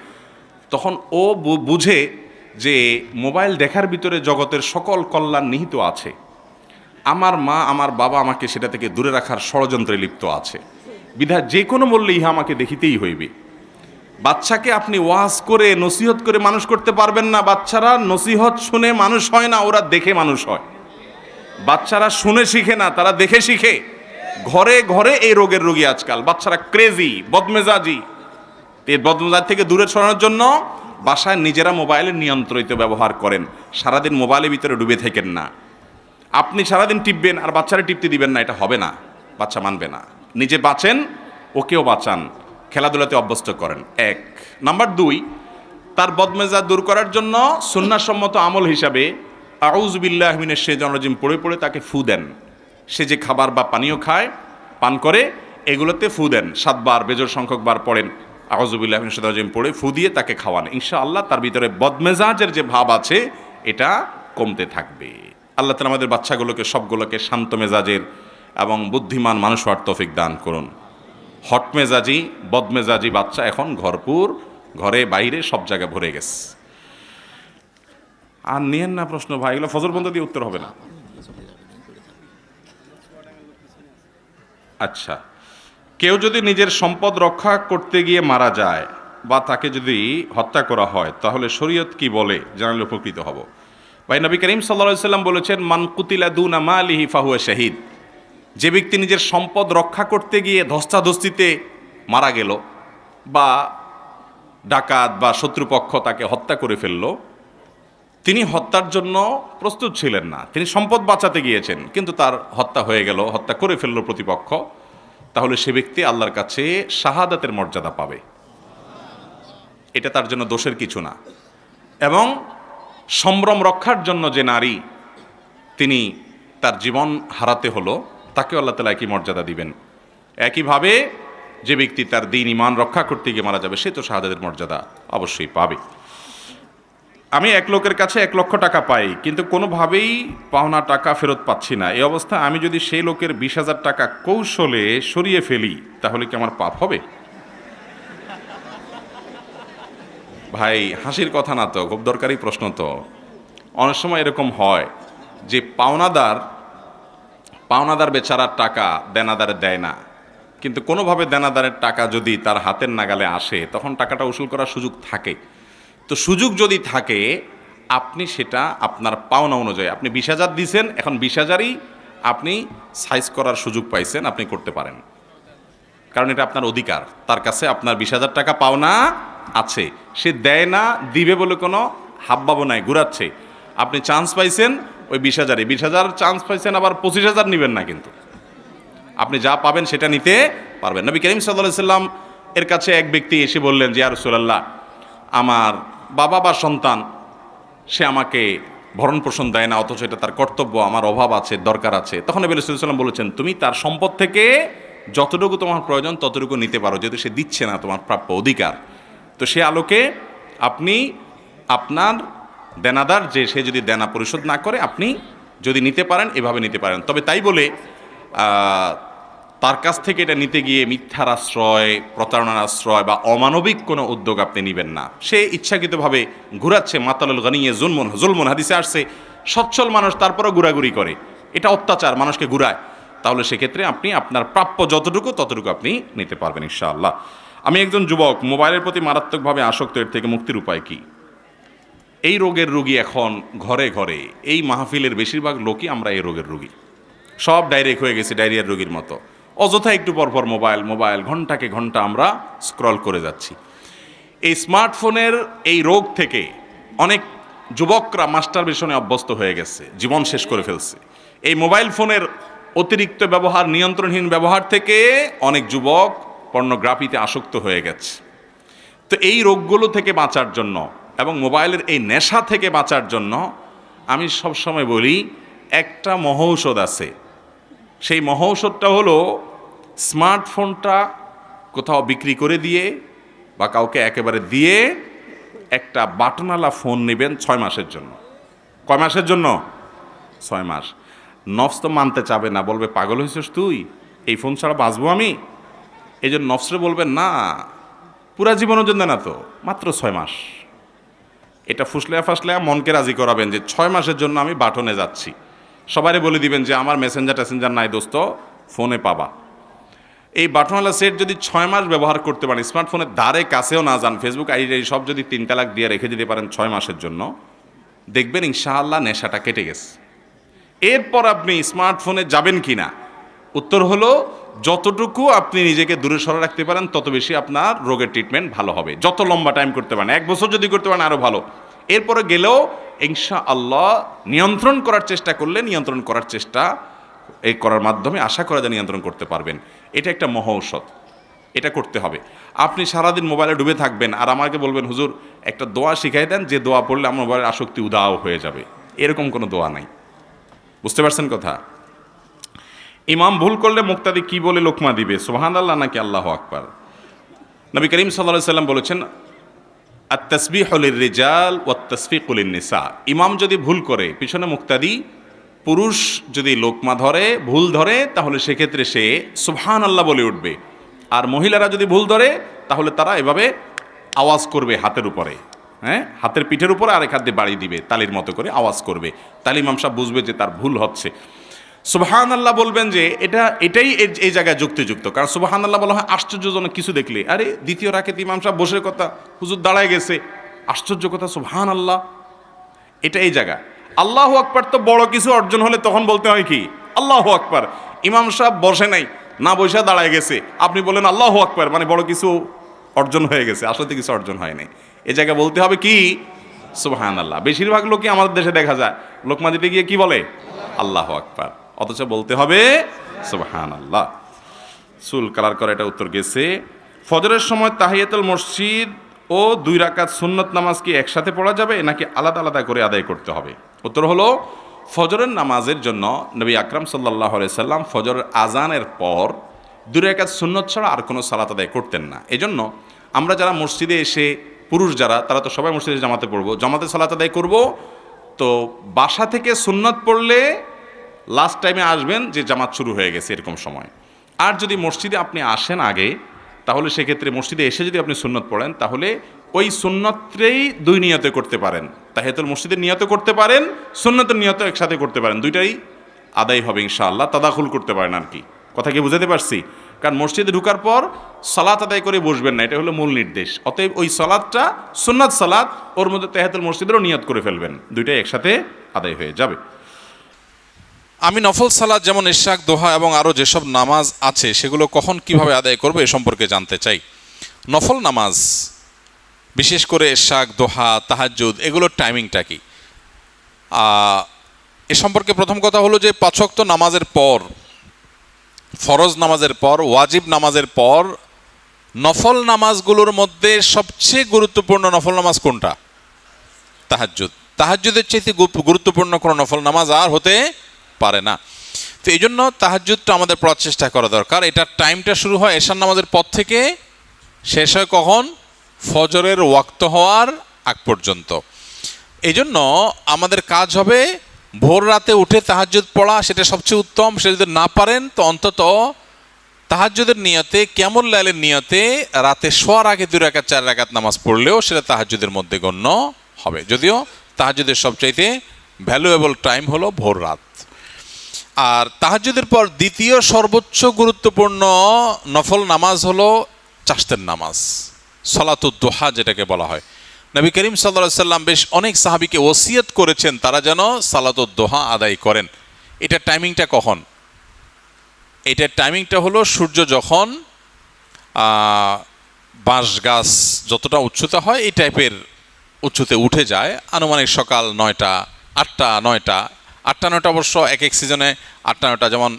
তখন ও বুঝে যে মোবাইল দেখার ভিতরে জগতের সকল কল্যাণ নিহিত আছে। আমার মা আমার বাবা আমাকে সেটা থেকে দূরে রাখার ষড়যন্ত্রে লিপ্ত আছে, বিধায় যে কোনো মূল্যে ইহা আমাকে দেখিতেই হইবে। বাচ্চাকে আপনি ওয়াজ করে নসিহত করে মানুষ করতে পারবেন না। বাচ্চারা নসিহত শুনে মানুষ হয় না, ওরা দেখে মানুষ হয়। বাচ্চারা শুনে শিখে না, তারা দেখে শিখে। ঘরে ঘরে এই রোগের রোগী আজকাল। বাচ্চারা ক্রেজি, বদমেজাজি। এই বদমেজাজ থেকে দূরে সরানোর জন্য বাসায় নিজেরা মোবাইলের নিয়ন্ত্রিত ব্যবহার করেন। সারাদিন মোবাইলের ভিতরে ডুবে থাকেন না। আপনি সারাদিন টিপবেন আর বাচ্চারা টিপতে দিবেন না, এটা হবে না, বাচ্চা মানবে না। নিজে বাঁচেন, ওকেও বাঁচান, খেলাধুলাতে অভ্যস্ত করেন। 1 নাম্বার 2, তার বদমেজাজ দূর করার জন্য সুন্নাহসম্মত আমল হিসাবে আউযু বিল্লাহি মিনাশ শাইতানির রাজিম পড়ে পড়ে তাকে ফু দেন। সে যে খাবার বা পানীয় খায়, পান করে, এগুলোতে ফু দেন। 7 বার বেজোড় সংখ্যক বার পড়েন আউযু বিল্লাহি মিনাশ শাইতানির রাজিম পড়ে ফু দিয়ে তাকে খাওয়ান। ইনশাআল্লাহ তার ভিতরে বদমেজাজের যে ভাব আছে এটা কমতে থাকবে। আল্লাহ তাআলা আমাদের বাচ্চাগুলোকে সবগুলোকে শান্ত মেজাজের এবং বুদ্ধিমান মানুষ হওয়ার তৌফিক দান করুন। হটমেজাজি বদমেজাজি বাচ্চা এখন ভরপুর, ঘরে বাইরে সব জায়গায় ভরে গেছে। আর নিয়েন না প্রশ্ন ভাই, এগুলো ফজর বন্ধ দিয়ে উত্তর হবে না। আচ্ছা, কেউ যদি নিজের সম্পদ রক্ষা করতে গিয়ে মারা যায় বা তাকে যদি হত্যা করা হয়, তাহলে শরীয়ত কি বলে জানালে উপকৃত হব। ভাই, নবী করিম সাল্লাল্লাহু আলাইহি ওয়াসাল্লাম বলেছেন, মান কুতিলা দুনা মালিহি ফাহুয়া শাহীদ। যে ব্যক্তি নিজের সম্পদ রক্ষা করতে গিয়ে ধস্তাধস্তিতে মারা গেল বা ডাকাত বা শত্রুপক্ষ তাকে হত্যা করে ফেলল, তিনি হত্যার জন্য প্রস্তুত ছিলেন না, তিনি সম্পদ বাঁচাতে গিয়েছেন, কিন্তু তার হত্যা হয়ে গেল, হত্যা করে ফেলল প্রতিপক্ষ, তাহলে সে ব্যক্তি আল্লাহর কাছে শাহাদাতের মর্যাদা পাবে। এটা তার জন্য দোষের কিছু না। এবং সম্ভ্রম রক্ষার জন্য যে নারী তিনি তার জীবন হারাতে হলো, তাকেও আল্লাহ তাআলা একই মর্যাদা দিবেন। একইভাবে যে ব্যক্তি তার দ্বীন ঈমান রক্ষা করতে গিয়ে মারা যাবে, সে তো শাহাদাতের মর্যাদা অবশ্যই পাবে। আমি এক লোকের কাছে 1 লক্ষ টাকা পাই, কিন্তু কোনোভাবেই পাওনা টাকা ফেরত পাচ্ছি না। এই অবস্থায় আমি যদি সেই লোকের 20,000 টাকা কৌশলে সরিয়ে ফেলি, তাহলে কি আমার পাপ হবে? ভাই, হাসির কথা না তো, খুব দরকারি প্রশ্ন তো। অনেক সময় এরকম হয় যে পাওনাদার বেচারার টাকা দেনাদারে দেয় না, কিন্তু কোনোভাবে দেনাদারের টাকা যদি তার হাতের নাগালে আসে, তখন টাকাটা উসুল করার সুযোগ থাকে। তো সুযোগ যদি থাকে, আপনি সেটা আপনার পাওনা অনুযায়ী, আপনি 20,000 দিয়েছেন, এখন 20,000ই আপনি সাইজ করার সুযোগ পাইছেন, আপনি করতে পারেন, কারণ এটা আপনার অধিকার। তার কাছে আপনার 20,000 টাকা পাওনা আছে, সে দেয় না, দিবে বলে কোনো হাবভাবও নাই, ঘুরাচ্ছে। আপনি চান্স পাইছেন ওই 20,000-এ, 20,000 চান্স পাইছেন, আবার 25,000 নেবেন না, কিন্তু আপনি যা পাবেন সেটা নিতে পারবেন। নবী করিম সাল্লাল্লাহু আলাইহি ওয়াসাল্লাম এর কাছে এক ব্যক্তি এসে বললেন যে, ইয়া রাসূলুল্লাহ, আমার বাবা বা সন্তান সে আমাকে ভরণ পোষণ দেয় না, অথচ এটা তার কর্তব্য, আমার অভাব আছে, দরকার আছে। তখন নবী সাল্লাল্লাহু আলাইহি ওয়াসাল্লাম বলেছেন, তুমি তার সম্পদ থেকে যতটুকু তোমার প্রয়োজন ততটুকু নিতে পারো, যেহেতু সে দিচ্ছে না, তোমার প্রাপ্য অধিকার। তো সে আলোকে আপনি আপনার দেনাদার যে, সে যদি দেনা পরিশোধ না করে, আপনি যদি নিতে পারেন এভাবে নিতে পারেন। তবে তাই বলে তার কাছ থেকে এটা নিতে গিয়ে মিথ্যার আশ্রয়, প্রতারণার আশ্রয় বা অমানবিক কোনো উদ্যোগ আপনি নেবেন না। সে ইচ্ছাকৃতভাবে ঘুরাচ্ছে, মাতালুল গানিয়ে জুলমুন হাদিসে আসছে, সচ্ছল মানুষ তারপরও ঘুরাঘুরি করে, এটা অত্যাচার, মানুষকে ঘুরায়। তাহলে সেক্ষেত্রে আপনি আপনার প্রাপ্য যতটুকু ততটুকু আপনি নিতে পারবেন ইনশাআল্লাহ। আমি একজন যুবক, মোবাইলের প্রতি মারাত্মকভাবে আসক্ত, এর থেকে মুক্তির উপায় কি? এই রোগের রোগী এখন ঘরে ঘরে, এই মাহফিলের বেশিরভাগ লোকই আমরা এই রোগের রোগী, সব ডাইরেক্ট হয়ে গেছে ডায়রিয়ার রোগীর মতো। অযথা একটু পরপর মোবাইল ঘন্টাকে ঘন্টা আমরা স্ক্রল করে যাচ্ছি। এই স্মার্টফোনের এই রোগ থেকে অনেক যুবকরা মাস্টার বেশনে অভ্যস্ত হয়ে গেছে, জীবন শেষ করে ফেলছে। এই মোবাইল ফোনের অতিরিক্ত ব্যবহার, নিয়ন্ত্রণহীন ব্যবহার থেকে অনেক যুবক পর্নোগ্রাফিতে আসক্ত হয়ে গেছে। তো এই রোগগুলো থেকে বাঁচার জন্য এবং মোবাইলের এই নেশা থেকে বাঁচার জন্য আমি সবসময় বলি একটা মহৌষধ আছে। সেই মহৌষধটা হলো স্মার্টফোনটা কোথাও বিক্রি করে দিয়ে বা কাউকে একেবারে দিয়ে একটা বাটনওয়ালা ফোন নেবেন 6 মাসের জন্য। কয় মাসের জন্য? 6 মাস। নফস তো মানতে চাবে না, বলবে পাগল হয়েছিস তুই, এই ফোন ছাড়া বাঁচবো আমি? এই জন্য নফসরে বলবেন না, পুরা জীবনের জন্য না, তো মাত্র 6 মাস। এটা ফুসলেয়া ফাসলেয়া মনকে রাজি করাবেন যে 6 মাসের জন্য আমি বাটনে যাচ্ছি। সবাই বলে দিবেন যে আমার মেসেঞ্জার টেসেঞ্জার নাই দোস্ত, ফোনে পাবা। এই বাটনওয়ালা সেট যদি 6 মাস ব্যবহার করতে পারেন, স্মার্টফোনের ধারে কাছেও না যান, ফেসবুক আইডি সব যদি 3 তালাক দিয়ে রেখে দিতে পারেন 6 মাসের জন্য, দেখবেন ইনশাআল্লাহ নেশাটা কেটে গেছে। এরপর আপনি স্মার্টফোনে যাবেন কি না? উত্তর হলো যতটুকু আপনি নিজেকে দূরে সরে রাখতে পারেন তত বেশি আপনার রোগের ট্রিটমেন্ট ভালো হবে। যত লম্বা টাইম করতে পারেন, 1 বছর যদি করতে পারেন আরও ভালো। এরপরে গেলেও ইনশাআল্লাহ নিয়ন্ত্রণ করার চেষ্টা করলে নিয়ন্ত্রণ করার চেষ্টা এই করার মাধ্যমে আশা করা যায় নিয়ন্ত্রণ করতে পারবেন। এটা একটা মহৌষধ, এটা করতে হবে। আপনি সারাদিন মোবাইলে ডুবে থাকবেন আর আমাকে বলবেন হুজুর একটা দোয়া শিখাই দেন, যে দোয়া পড়লে আমার মোবাইলের আসক্তি উদাও হয়ে যাবে। এরকম কোনো দোয়া নাই। বুঝতে পারছেন কথা? ইমাম ভুল করলে মুক্তাদি কি বলে লোকমা দিবে, সুবহানাল্লাহ নাকি আল্লাহু আকবার? নবী করিম সাল্লাল্লাহু আলাইহি সাল্লাম বলেছেন আত-তাসবিহু লির-রিজাল ওয়াত-তাসফিকু লিন-নিসা। ইমাম যদি ভুল করে, পিছনে মুক্তাদি পুরুষ যদি লোকমা ধরে, ভুল ধরে, তাহলে সেক্ষেত্রে সে সুবহানাল্লাহ বলে উঠবে। আর মহিলারা যদি ভুল ধরে তাহলে তারা এভাবে আওয়াজ করবে হাতের উপরে, হ্যাঁ, হাতের পিঠের উপরে আরেক হাত দিয়ে বাড়ি দিবে, তালির মতো করে আওয়াজ করবে। তাহলে ইমাম সাহেব বুঝবে যে তার ভুল হচ্ছে। সুবহানাল্লাহ বলবেন যে এটাই এই জায়গায় যুক্তিযুক্ত, কারণ সুবহানাল্লাহ বলা হয় আশ্চর্যজনক কিছু দেখলে। আরে দ্বিতীয় রাকাতে ইমাম সাহেব বসে কথা, হুজুর দাঁড়ায় গেছে, আশ্চর্য কথা, সুবহানাল্লাহ, এটা এই জায়গা। আল্লাহু আকবার তো বড় কিছু অর্জন হলে তখন বলতে হয় কি আল্লাহু আকবার। ইমাম সাহেব বসে নাই, না বসে দাঁড়ায় গেছে, আপনি বলেন আল্লাহু আকবার, মানে বড় কিছু অর্জন হয়ে গেছে, আসলে কিছু অর্জন হয় নাই। এই জায়গায় বলতে হবে কি সুবহানাল্লাহ। বেশিরভাগ লোকই আমাদের দেশে দেখা যায় লোকমা দিতে গিয়ে কি বলে আল্লাহু আকবার, অথচ বলতে হবে সুবহানাল্লাহ। চুল কালার করে এটা উত্তর গেছে। ফজরের সময় তাহিয়াতুল মসজিদ ও 2 রাকাত সুন্নত নামাজ কি একসাথে পড়া যাবে নাকি আলাদা আলাদা করে আদায় করতে হবে? উত্তর হলো ফজরের নামাজের জন্য নবী আকরাম সাল্লাল্লাহু আলাইহি সাল্লাম ফজরের আজানের পর 2 রাকাত সুন্নত ছাড়া আর কোনো সালাত আদায় করতেন না। এজন্য আমরা যারা মসজিদে এসে, পুরুষ যারা, তারা তো সবাই মসজিদে জামাতে পড়বো, জামাতে সালাত আদায় করব। তো বাসা থেকে সুন্নত পড়লে লাস্ট টাইমে আসবেন যে জামাত শুরু হয়ে গেছে এরকম সময়। আর যদি মসজিদে আপনি আসেন আগে, তাহলে সেক্ষেত্রে মসজিদে এসে যদি আপনি সুন্নত পড়েন তাহলে ওই সুন্নতটাই 2 নিয়তে করতে পারেন। তাহিয়াতুল মসজিদের নিয়ত করতে পারেন, সুন্নতের নিয়ত একসাথে করতে পারেন, দুইটাই আদায় হবে ইনশাআল্লাহ। তাদাখুল করতে পারেন আর কি। কথা কি বুঝাতে পারছি? কারণ মসজিদে ঢুকার পর সালাত আদায় করে বসবেন না, এটা হলো মূল নির্দেশ। অতএব ওই সালাতটা সুন্নাত সালাত, ওর মধ্যে তাহিয়াতুল মসজিদেরও নিয়ত করে ফেলবেন, দুইটাই একসাথে আদায় হয়ে যাবে। আমি নফল সালাত যেমন ইশরাক, দোহা এবং আরও যেসব নামাজ আছে সেগুলো কখন কিভাবে আদায় করবো এ সম্পর্কে জানতে চাই। নফল নামাজ বিশেষ করে ইশরাক, দোহা, তাহাজ্জুদ, এগুলোর টাইমিংটা কি? এ সম্পর্কে প্রথম কথা হলো যে 5 ওয়াক্ত নামাজের পর, ফরজ নামাজের পর, ওয়াজিব নামাজের পর নফল নামাজগুলোর মধ্যে সবচেয়ে গুরুত্বপূর্ণ নফল নামাজ কোনটা? তাহাজ্জুদ। তাহাজ্জুদের চাইতে গুরুত্বপূর্ণ কোনো নফল নামাজ আর হতে পারে না। তো এই জন্য তাহাজ্জুদটা আমাদের পড়ার চেষ্টা করা দরকার। এটার টাইমটা শুরু হয় এশার নামাজের পর থেকে, শেষ হয় কখন? ফজরের ওয়াক্ত হওয়ার আগ পর্যন্ত। এই জন্য আমাদের কাজ হবে ভোর রাতে উঠে তাহাজ্জুদ পড়া, সেটা সবচেয়ে উত্তম। সে যদি না পারেন তো অন্তত তাহাজ্জুদের নিয়তে, কিয়ামুল লাইলের নিয়তে রাতে শোয়ার আগে 2 রাকাত 4 রাকাত নামাজ পড়লেও সেটা তাহাজ্জুদের মধ্যে গণ্য হবে। যদিও তাহাজ্জুদের সবচাইতে ভ্যালুয়েবল টাইম হলো ভোর রাত। আর তাহাজ্জুদের পর দ্বিতীয় সর্বোচ্চ গুরুত্বপূর্ণ নফল নামাজ হলো চাশতের নামাজ, সালাতুদ দুহা যেটাকে বলা হয়। নবী করিম সাল্লাল্লাহু আলাইহি সাল্লাম বেশ অনেক সাহাবীকে ওসিয়ত করেছেন তারা যেন সালাতুদ দুহা আদায় করেন। এটা টাইমিংটা কখন? এটার টাইমিংটা হলো সূর্য যখন বাঁশ গাছ যতটা উচ্চতা হয় এই টাইপের উচ্চতে উঠে যায় আনুমানিক সকাল 9টা 8টা 9টা 8টা 9টা অবশ্য এক এক সিজনে 8টা 9টা, যেমন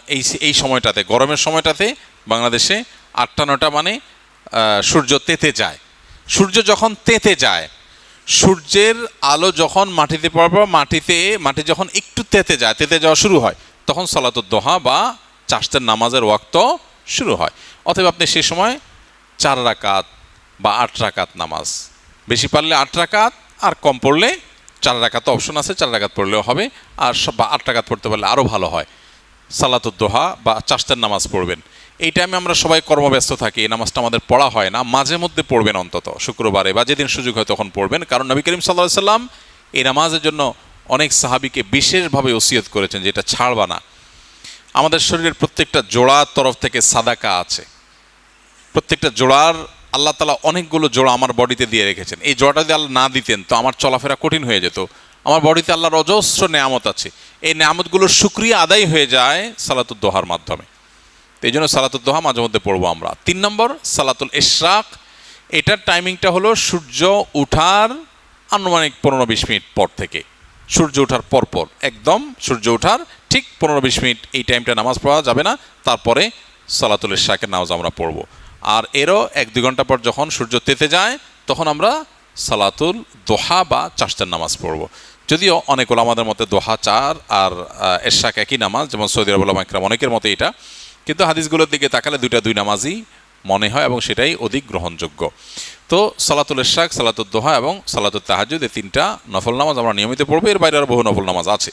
এই সময়টাতে গরমের সময়টাতে বাংলাদেশে 8টা 9টা মানে সূর্য তেতে যায়। সূর্য যখন তেতে যায়, সূর্যের আলো যখন মাটিতে পড়ার পর মাটি যখন একটু তেতে যায়, তেতে যাওয়া শুরু হয়, তখন সালাতুদ দোহা বা চাশতের নামাজের ওয়াক্ত শুরু হয়। অতএব আপনি সে সময় 4 রাকাত বা 8 রাকাত নামাজ, বেশি পারলে 8 রাকাত, আর কম পড়লে 4 রাকাত অপশন আছে, 4 রাকাত পড়লেও হবে, আর বা 8 রাকাত পড়তে পারলে আরও ভালো হয়। সালাতুদ দোহা বা চাশতের নামাজ পড়বেন। এই টাইমে আমরা সবাই কর্মব্যস্ত থাকি, এই নামাজটা আমাদের পড়া হয় না, মাঝে মধ্যে পড়বেন, অন্তত শুক্রবারে বা যেদিন সুযোগ হয় তখন পড়বেন। কারণ নবী করিম সাল্লাল্লাহু আলাইহি সাল্লাম এই নামাজের জন্য অনেক সাহাবীকে বিশেষভাবে ওসিয়ত করেছেন যে এটা ছাড়বা না। আমাদের শরীরের প্রত্যেকটা জোড়ার তরফ থেকে সাদাকা আছে, প্রত্যেকটা জোড়ার আল্লাহ তাআলা অনেকগুলো জোড়া আমার বডিতে দিয়ে রেখেছেন। এই জোড়াটা যদি আল্লাহ না দিতেন তো আমার চলাফেরা কঠিন হয়ে যেত। আমার বডিতে আল্লাহর অজস্র নেয়ামত আছে, এই নেয়ামতগুলোর শুকরিয়া আদায় হয়ে যায় সালাতুদ দোহার মাধ্যমে। তো এই জন্য সালাতুদ দোহা মাঝে মধ্যে পড়বো আমরা। 3 নম্বর সালাতুল ইশরাক, এটার টাইমিংটা হলো সূর্য উঠার আনুমানিক 15-20 মিনিট পর থেকে, সূর্য ওঠার পরপর, একদম সূর্য ওঠার ঠিক 15-20 মিনিট এই টাইমটা নামাজ পড়া যাবে না, তারপরে সালাতুল ইশরাকের নামাজ আমরা পড়বো। আর এরও 1-2 ঘন্টা পর যখন সূর্য তেতে যায় তখন আমরা সালাতুল দোহা বা চাশতের নামাজ পড়বো। যদিও অনেক ওলামাদের মতে দোহা 4 আর ইশরাক একই নামাজ, যেমন সৌদি আরব ওলামা ইকরাম অনেকের মতে এটা, কিন্তু হাদিসগুলোর দিকে তাকালে দুই নামাজই মনে হয় এবং সেটাই অধিক গ্রহণযোগ্য। তো সালাতুল ইশরাক, সালাতুদ দোহা এবং সালাতুত তাহাজ্জুদ, এই 3টা নফল নামাজ আমরা নিয়মিত পড়বো। এর বাইরে আরও বহু নফল নামাজ আছে।